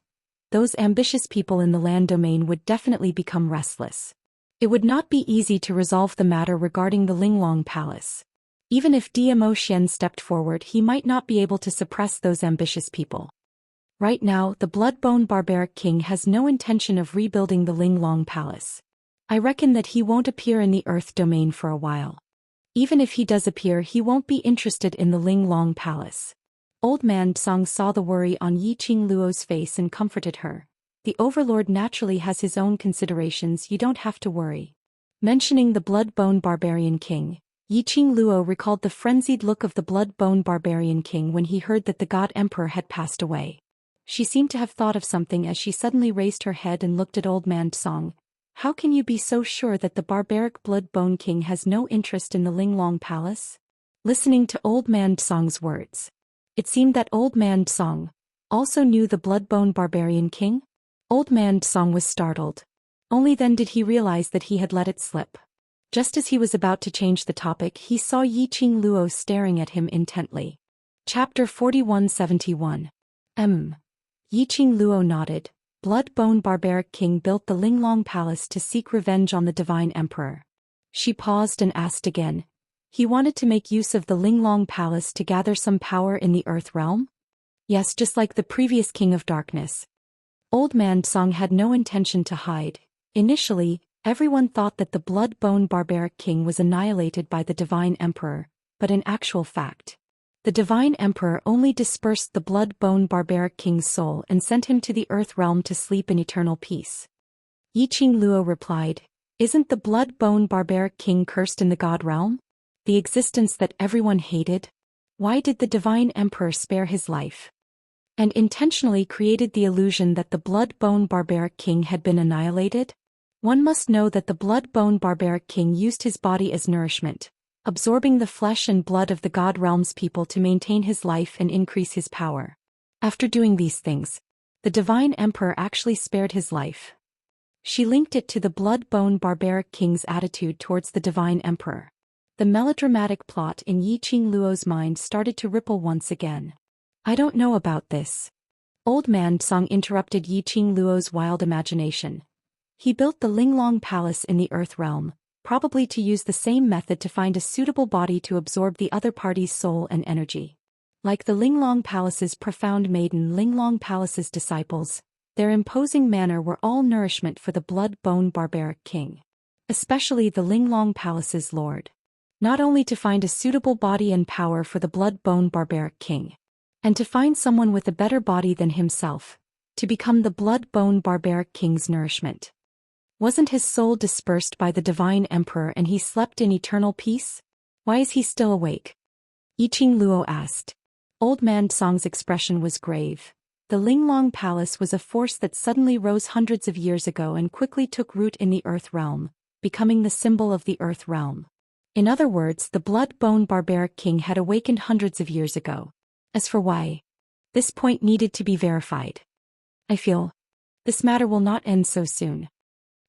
those ambitious people in the land domain would definitely become restless. It would not be easy to resolve the matter regarding the Linglong Palace. Even if Zhou Xian stepped forward, he might not be able to suppress those ambitious people. Right now, the Bloodbone Barbaric King has no intention of rebuilding the Linglong Palace. I reckon that he won't appear in the Earth domain for a while. Even if he does appear, he won't be interested in the Linglong Palace. Old Man Song saw the worry on Yiqing Luo's face and comforted her. The Overlord naturally has his own considerations, you don't have to worry. Mentioning the Bloodbone Barbarian King, Yiqing Luo recalled the frenzied look of the Bloodbone Barbarian King when he heard that the God Emperor had passed away. She seemed to have thought of something as she suddenly raised her head and looked at Old Man Song. How can you be so sure that the barbaric Bloodbone King has no interest in the Linglong Palace? Listening to Old Man Song's words, it seemed that Old Man Song also knew the Bloodbone Barbarian King. Old Man Song was startled. Only then did he realize that he had let it slip. Just as he was about to change the topic, he saw Yiqing Luo staring at him intently. Chapter 4171. Yiqing Luo nodded. Bloodbone Barbaric King built the Linglong Palace to seek revenge on the Divine Emperor. She paused and asked again. He wanted to make use of the Linglong Palace to gather some power in the Earth realm? Yes, just like the previous King of Darkness. Old Man Song had no intention to hide. Initially, everyone thought that the Bloodbone Barbaric King was annihilated by the Divine Emperor, but in actual fact, the Divine Emperor only dispersed the Bloodbone Barbaric King's soul and sent him to the Earth realm to sleep in eternal peace. Yiqing Luo replied, Isn't the Bloodbone Barbaric King cursed in the God realm? The existence that everyone hated? Why did the Divine Emperor spare his life? and intentionally created the illusion that the blood-bone barbaric king had been annihilated? One must know that the blood-bone barbaric king used his body as nourishment, absorbing the flesh and blood of the God Realm's people to maintain his life and increase his power. After doing these things, the divine emperor actually spared his life. She linked it to the blood-bone barbaric king's attitude towards the divine emperor. The melodramatic plot in Yiqing Luo's mind started to ripple once again. I don't know about this. Old Man Song interrupted Yiqing Luo's wild imagination. He built the Linglong Palace in the Earth Realm, probably to use the same method to find a suitable body to absorb the other party's soul and energy. Like the Linglong Palace's profound maiden Linglong Palace's disciples, their imposing manner were all nourishment for the blood-bone barbaric king. Especially the Linglong Palace's lord. Not only to find a suitable body and power for the blood-bone barbaric king, and to find someone with a better body than himself, to become the blood-bone barbaric king's nourishment. Wasn't his soul dispersed by the divine emperor and he slept in eternal peace? Why is he still awake? Yiqing Luo asked. Old Man Song's expression was grave. The Linglong Palace was a force that suddenly rose hundreds of years ago and quickly took root in the Earth Realm, becoming the symbol of the Earth Realm. In other words, the blood-bone barbaric king had awakened hundreds of years ago. As for why, this point needed to be verified. I feel this matter will not end so soon.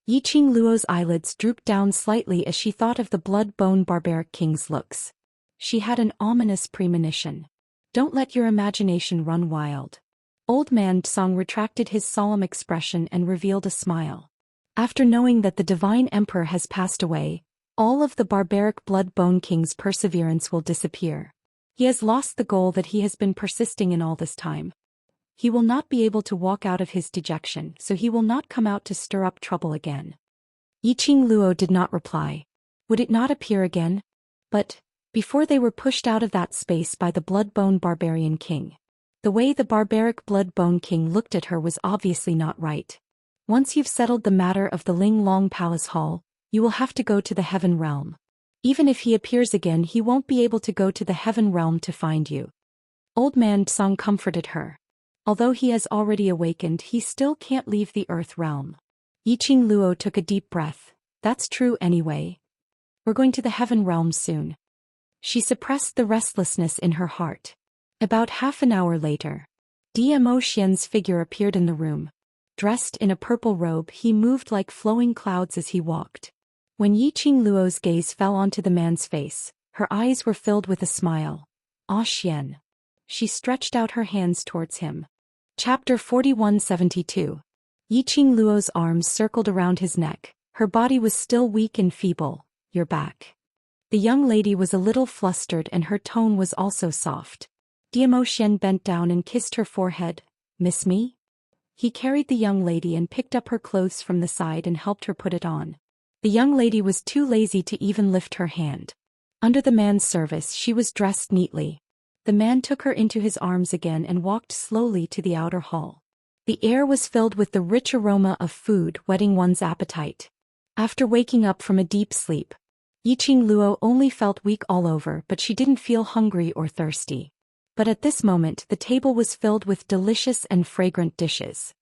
Yiqing Luo's eyelids drooped down slightly as she thought of the blood-bone barbaric king's looks. She had an ominous premonition. Don't let your imagination run wild. Old Man Song retracted his solemn expression and revealed a smile. After knowing that the divine emperor has passed away, all of the barbaric blood-bone king's perseverance will disappear. He has lost the goal that he has been persisting in all this time. He will not be able to walk out of his dejection, so he will not come out to stir up trouble again. Yiqing Luo did not reply. Would it not appear again? But, before they were pushed out of that space by the blood-bone barbarian king. The way the barbaric blood-bone king looked at her was obviously not right. Once you've settled the matter of the Linglong Palace Hall, you will have to go to the Heaven Realm. Even if he appears again, he won't be able to go to the Heaven Realm to find you. Old Man Song comforted her. Although he has already awakened, he still can't leave the Earth Realm. Yiqing Luo took a deep breath. That's true anyway. We're going to the Heaven Realm soon. She suppressed the restlessness in her heart. About half an hour later, Dmo Xian's figure appeared in the room. Dressed in a purple robe, he moved like flowing clouds as he walked. When Yiqing Luo's gaze fell onto the man's face, her eyes were filled with a smile. Ah Xian. She stretched out her hands towards him. Chapter 4172. Yiqing Luo's arms circled around his neck. Her body was still weak and feeble. You're back. The young lady was a little flustered and her tone was also soft. Dmo Xian bent down and kissed her forehead. Miss me? He carried the young lady and picked up her clothes from the side and helped her put it on. The young lady was too lazy to even lift her hand. Under the man's service, she was dressed neatly. The man took her into his arms again and walked slowly to the outer hall. The air was filled with the rich aroma of food, whetting one's appetite. After waking up from a deep sleep, Yiqing Luo only felt weak all over, but she didn't feel hungry or thirsty. But at this moment, the table was filled with delicious and fragrant dishes.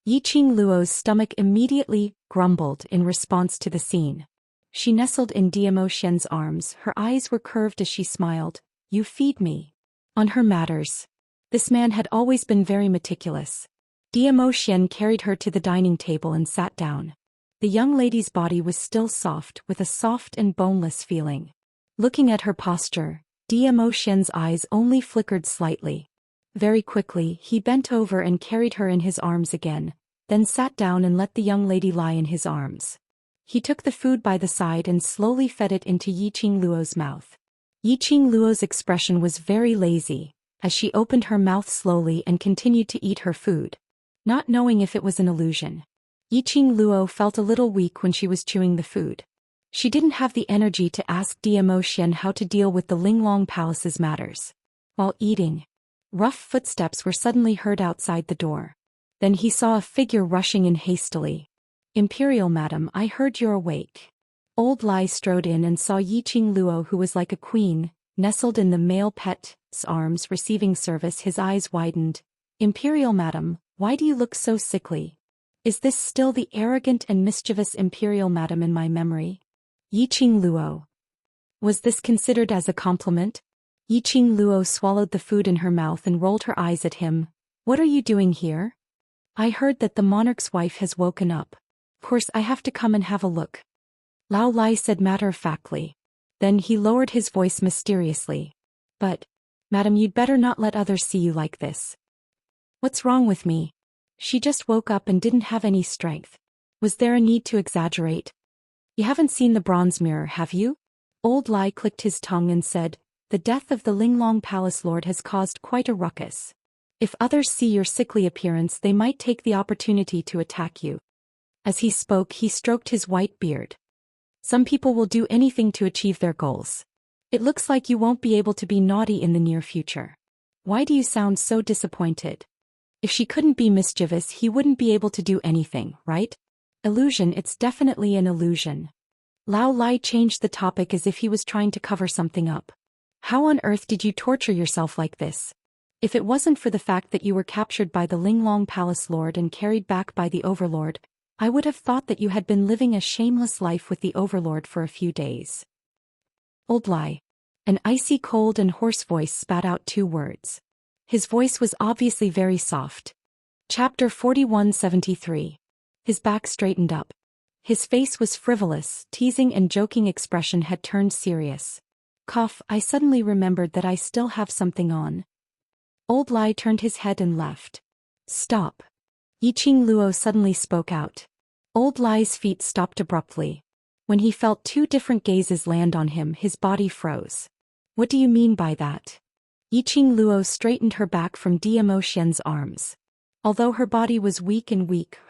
Yiqing Luo's stomach immediately grumbled in response to the scene. She nestled in Dmo Xian's arms, her eyes were curved as she smiled. You feed me. On her matters. This man had always been very meticulous. Dmo Xian carried her to the dining table and sat down. The young lady's body was still soft, with a soft and boneless feeling. Looking at her posture, Dmo Xian's eyes only flickered slightly. Very quickly, he bent over and carried her in his arms again, then sat down and let the young lady lie in his arms. He took the food by the side and slowly fed it into Yiqing Luo's mouth. Yiqing Luo's expression was very lazy, as she opened her mouth slowly and continued to eat her food. Not knowing if it was an illusion, Yiqing Luo felt a little weak when she was chewing the food. She didn't have the energy to ask Dmo Xian how to deal with the Linglong Palace's matters. While eating, rough footsteps were suddenly heard outside the door. Then he saw a figure rushing in hastily. Imperial Madam, I heard you're awake. Old Lai strode in and saw Yiqing Luo, who was like a queen, nestled in the male pet's arms receiving service. His eyes widened. Imperial Madam, why do you look so sickly? Is this still the arrogant and mischievous Imperial Madam in my memory? Yiqing Luo. Was this considered as a compliment? Yiqing Luo swallowed the food in her mouth and rolled her eyes at him. What are you doing here? I heard that the monarch's wife has woken up. Of course I have to come and have a look. Lao Lai said matter-of-factly. Then he lowered his voice mysteriously. But, Madam, you'd better not let others see you like this. What's wrong with me? She just woke up and didn't have any strength. Was there a need to exaggerate? You haven't seen the bronze mirror, have you? Old Lai clicked his tongue and said, the death of the Linglong Palace Lord has caused quite a ruckus. If others see your sickly appearance, they might take the opportunity to attack you. As he spoke, he stroked his white beard. Some people will do anything to achieve their goals. It looks like you won't be able to be naughty in the near future. Why do you sound so disappointed? If she couldn't be mischievous, he wouldn't be able to do anything, right? Illusion, it's definitely an illusion. Lao Lai changed the topic as if he was trying to cover something up. How on earth did you torture yourself like this? If it wasn't for the fact that you were captured by the Linglong Palace Lord and carried back by the Overlord, I would have thought that you had been living a shameless life with the Overlord for a few days. Old Lai. An icy cold and hoarse voice spat out 2 words. His voice was obviously very soft. Chapter 4173. His back straightened up. His face was frivolous, teasing and joking expression had turned serious. Cough, I suddenly remembered that I still have something on. Old Lai turned his head and left. Stop. Yiqing Luo suddenly spoke out. Old Lai's feet stopped abruptly. When he felt 2 different gazes land on him, his body froze. What do you mean by that? Yiqing Luo straightened her back from Zhou Xian's arms. Although her body was weak,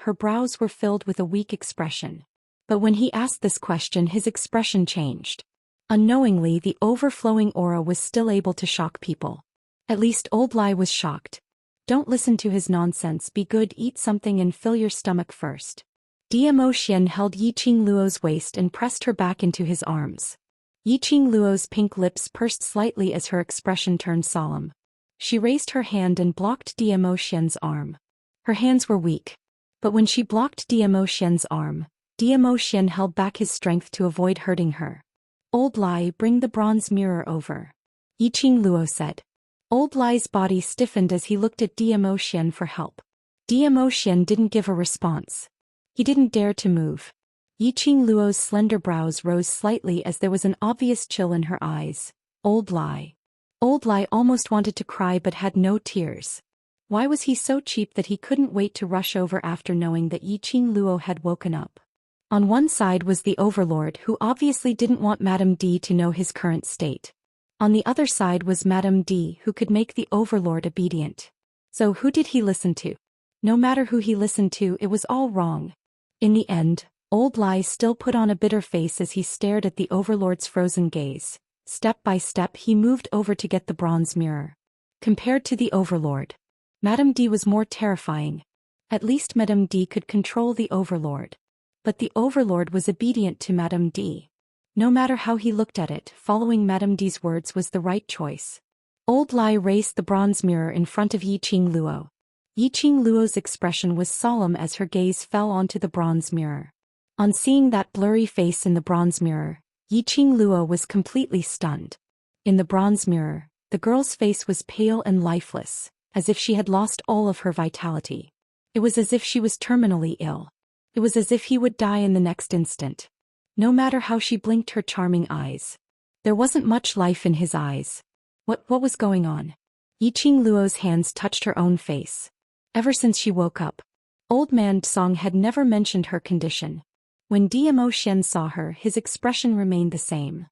her brows were filled with a weak expression. But when he asked this question, his expression changed. Unknowingly, the overflowing aura was still able to shock people. At least Old Lai was shocked. Don't listen to his nonsense, be good, eat something and fill your stomach first. Zhou Xian held Yiqing Luo's waist and pressed her back into his arms. Yiqing Luo's pink lips pursed slightly as her expression turned solemn. She raised her hand and blocked Zhou Xian's arm. Her hands were weak. But when she blocked Zhou Xian's arm, Zhou Xian held back his strength to avoid hurting her. Old Lai, bring the bronze mirror over. Yiqing Luo said. Old Lai's body stiffened as he looked at Zhou Xian for help. Zhou Xian didn't give a response. He didn't dare to move. Yiqing Luo's slender brows rose slightly as there was an obvious chill in her eyes. Old Lai. Old Lai almost wanted to cry but had no tears. Why was he so cheap that he couldn't wait to rush over after knowing that Yiqing Luo had woken up? On one side was the Overlord, who obviously didn't want Madame D to know his current state. On the other side was Madame D, who could make the Overlord obedient. So who did he listen to? No matter who he listened to, it was all wrong. In the end, Old Lai still put on a bitter face as he stared at the Overlord's frozen gaze. Step by step he moved over to get the bronze mirror. Compared to the Overlord, Madame D was more terrifying. At least Madame D could control the Overlord. But the Overlord was obedient to Madame D. No matter how he looked at it, following Madame D's words was the right choice. Old Lai raised the bronze mirror in front of Yiqing Luo. Yiqing Luo's expression was solemn as her gaze fell onto the bronze mirror. On seeing that blurry face in the bronze mirror, Yiqing Luo was completely stunned. In the bronze mirror, the girl's face was pale and lifeless, as if she had lost all of her vitality. It was as if she was terminally ill. It was as if he would die in the next instant. No matter how she blinked her charming eyes. There wasn't much life in his eyes. What was going on? Yiqing Luo's hands touched her own face. Ever since she woke up, Old Man Song had never mentioned her condition. When Zhou Xian saw her, his expression remained the same.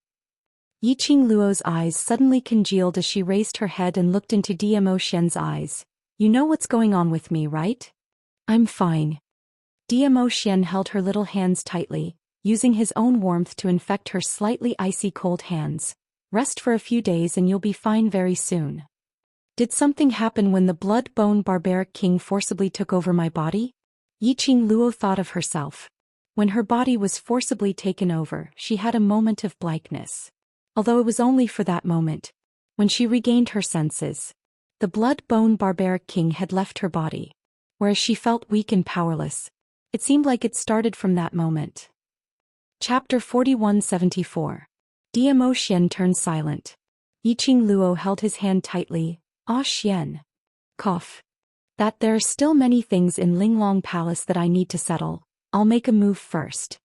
Yiqing Luo's eyes suddenly congealed as she raised her head and looked into Zhou Xian's eyes. You know what's going on with me, right? I'm fine. Zhou Xian held her little hands tightly, using his own warmth to infect her slightly icy cold hands. Rest for a few days and you'll be fine very soon. Did something happen when the blood-bone barbaric king forcibly took over my body? Yiqing Luo thought of herself. When her body was forcibly taken over, she had a moment of blankness. Although it was only for that moment. When she regained her senses, The blood-bone barbaric king had left her body. Whereas she felt weak and powerless. It seemed like it started from that moment. Chapter 4174. Zhou Xian turned silent. Yiqing Luo held his hand tightly. Ah Xian. Cough. That there are still many things in Linglong Palace that I need to settle. I'll make a move first.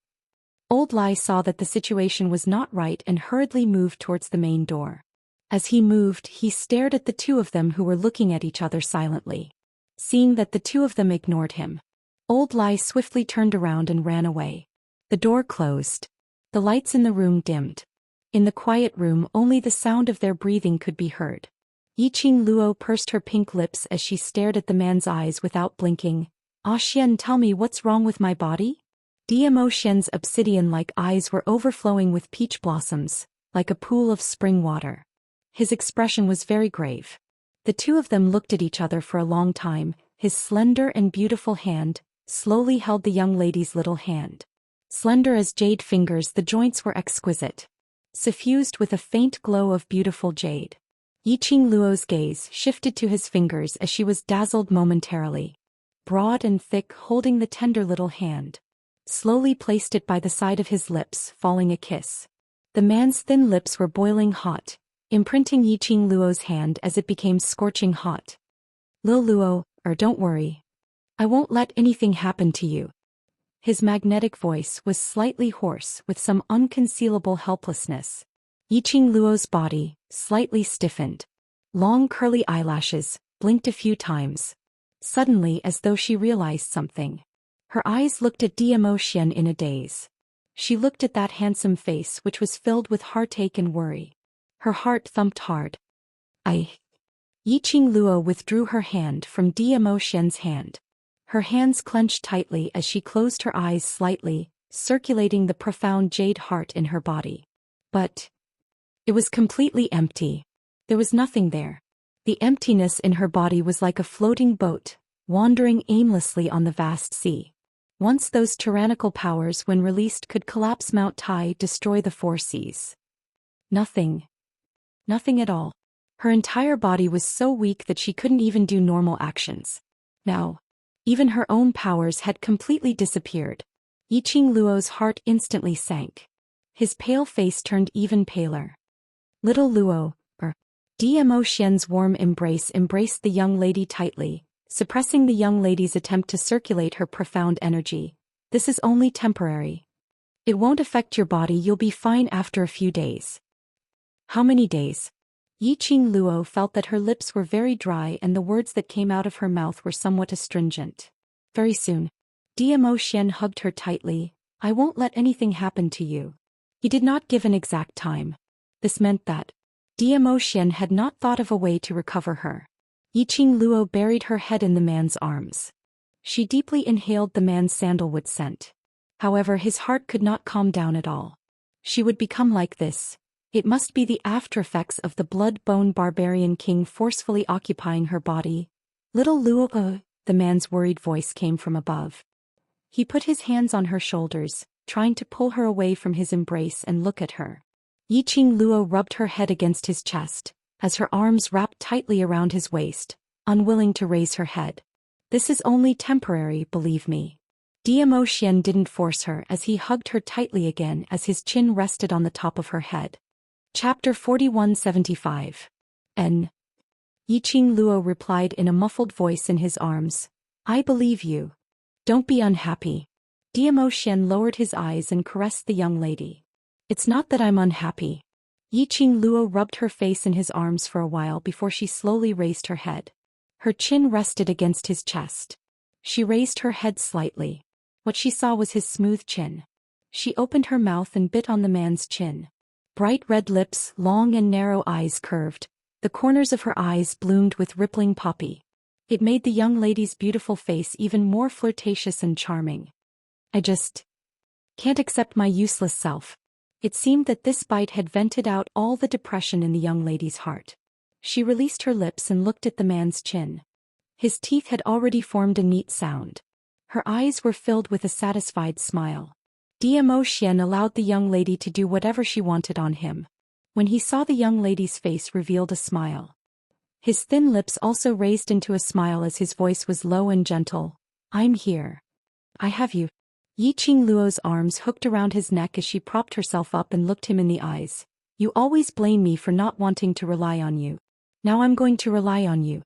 Old Lai saw that the situation was not right and hurriedly moved towards the main door. As he moved, he stared at the two of them who were looking at each other silently. Seeing that the two of them ignored him, Old Lai swiftly turned around and ran away. The door closed. The lights in the room dimmed. In the quiet room, only the sound of their breathing could be heard. Yiqing Luo pursed her pink lips as she stared at the man's eyes without blinking. Ah Xian, tell me what's wrong with my body? Zhou Xian's obsidian-like eyes were overflowing with peach blossoms, like a pool of spring water. His expression was very grave. The two of them looked at each other for a long time. His slender and beautiful hand slowly held the young lady's little hand. Slender as jade fingers, the joints were exquisite, suffused with a faint glow of beautiful jade. Yiqing Luo's gaze shifted to his fingers as she was dazzled momentarily. Broad and thick, holding the tender little hand. Slowly placed it by the side of his lips, falling a kiss. The man's thin lips were boiling hot, imprinting Yiqing Luo's hand as it became scorching hot. Lil Luo, don't worry. I won't let anything happen to you. His magnetic voice was slightly hoarse with some unconcealable helplessness. Yiqing Luo's body slightly stiffened. Long curly eyelashes blinked a few times. Suddenly, as though she realized something, her eyes looked at Zhou Xian in a daze. She looked at that handsome face which was filled with heartache and worry. Her heart thumped hard. Yiqing Luo withdrew her hand from Zhou Xian's hand. Her hands clenched tightly as she closed her eyes slightly, circulating the profound jade heart in her body. But it was completely empty. There was nothing there. The emptiness in her body was like a floating boat, wandering aimlessly on the vast sea. Once those tyrannical powers, when released, could collapse Mount Tai, destroy the four seas. Nothing. Nothing at all. Her entire body was so weak that she couldn't even do normal actions. Now, even her own powers had completely disappeared. Yiqing Luo's heart instantly sank. His pale face turned even paler. Little Luo, Zhou Xian's warm embrace embraced the young lady tightly, suppressing the young lady's attempt to circulate her profound energy. This is only temporary. It won't affect your body, you'll be fine after a few days. How many days? Yiqing Luo felt that her lips were very dry and the words that came out of her mouth were somewhat astringent. Very soon. Zhou Xian hugged her tightly. I won't let anything happen to you. He did not give an exact time. This meant that Zhou Xian had not thought of a way to recover her. Yiqing Luo buried her head in the man's arms. She deeply inhaled the man's sandalwood scent. However, his heart could not calm down at all. She would become like this. It must be the after-effects of the blood-bone barbarian king forcefully occupying her body. Little Luo, the man's worried voice came from above. He put his hands on her shoulders, trying to pull her away from his embrace and look at her. Yiqing Luo rubbed her head against his chest, as her arms wrapped tightly around his waist, unwilling to raise her head. This is only temporary, believe me. Zhou Xian didn't force her as he hugged her tightly again as his chin rested on the top of her head. Chapter 4175. Yiqing Luo replied in a muffled voice in his arms. I believe you. Don't be unhappy. Zhou Xian lowered his eyes and caressed the young lady. It's not that I'm unhappy. Yiqing Luo rubbed her face in his arms for a while before she slowly raised her head. Her chin rested against his chest. She raised her head slightly. What she saw was his smooth chin. She opened her mouth and bit on the man's chin. Bright red lips, long and narrow eyes curved. The corners of her eyes bloomed with rippling poppy. It made the young lady's beautiful face even more flirtatious and charming. I just can't accept my useless self. It seemed that this bite had vented out all the depression in the young lady's heart. She released her lips and looked at the man's chin. His teeth had already formed a neat sound. Her eyes were filled with a satisfied smile. Zhou Xian allowed the young lady to do whatever she wanted on him. When he saw the young lady's face, revealed a smile. His thin lips also raised into a smile as his voice was low and gentle. I'm here. I have you. Yi Qingluo's arms hooked around his neck as she propped herself up and looked him in the eyes. You always blame me for not wanting to rely on you. Now I'm going to rely on you.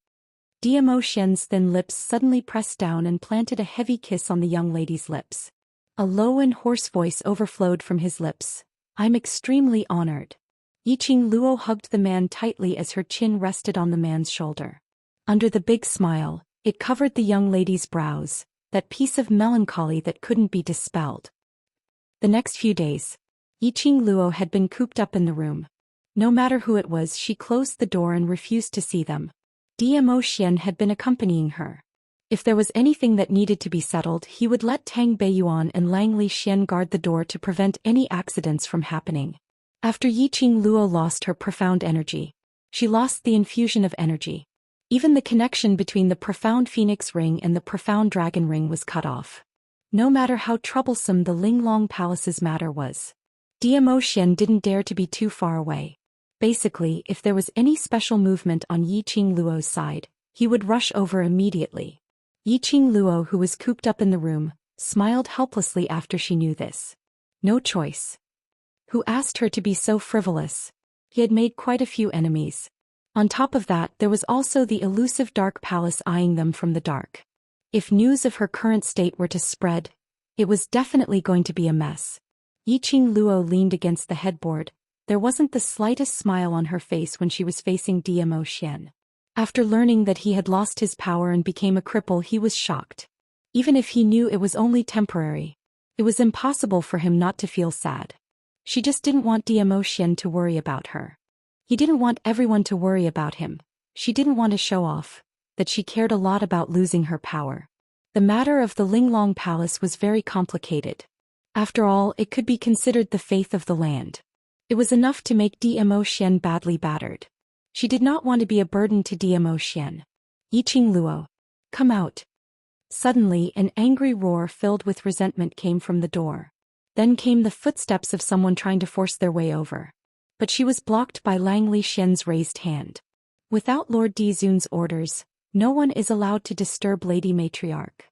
Zhou Xian's thin lips suddenly pressed down and planted a heavy kiss on the young lady's lips. A low and hoarse voice overflowed from his lips. I'm extremely honored. Yi Qingluo hugged the man tightly as her chin rested on the man's shoulder. Under the big smile, it covered the young lady's brows, that piece of melancholy that couldn't be dispelled. The next few days, Yi Qingluo had been cooped up in the room. No matter who it was, she closed the door and refused to see them. Zhou Xian had been accompanying her. If there was anything that needed to be settled, he would let Tang Beiyuan and Langley Xian guard the door to prevent any accidents from happening. After Yi Qingluo lost her profound energy, she lost the infusion of energy. Even the connection between the profound phoenix ring and the profound dragon ring was cut off. No matter how troublesome the Linglong Palace's matter was, Zhou Xian didn't dare to be too far away. Basically, if there was any special movement on Yi Qingluo's side, he would rush over immediately. Yi Qingluo, who was cooped up in the room, smiled helplessly after she knew this. No choice. Who asked her to be so frivolous? He had made quite a few enemies. On top of that, there was also the elusive dark palace eyeing them from the dark. If news of her current state were to spread, it was definitely going to be a mess. Yi Qingluo leaned against the headboard. There wasn't the slightest smile on her face when she was facing Zhou Xian. After learning that he had lost his power and became a cripple, he was shocked. Even if he knew it was only temporary, it was impossible for him not to feel sad. She just didn't want Zhou Xian to worry about her. He didn't want everyone to worry about him. She didn't want to show off that she cared a lot about losing her power. The matter of the Linglong Palace was very complicated. After all, it could be considered the faith of the land. It was enough to make Zhou Xian badly battered. She did not want to be a burden to Zhou Xian. Yi Qingluo, come out. Suddenly, an angry roar filled with resentment came from the door. Then came the footsteps of someone trying to force their way over. But she was blocked by Langley Xian's raised hand. Without Lord Dizun's orders, no one is allowed to disturb Lady Matriarch.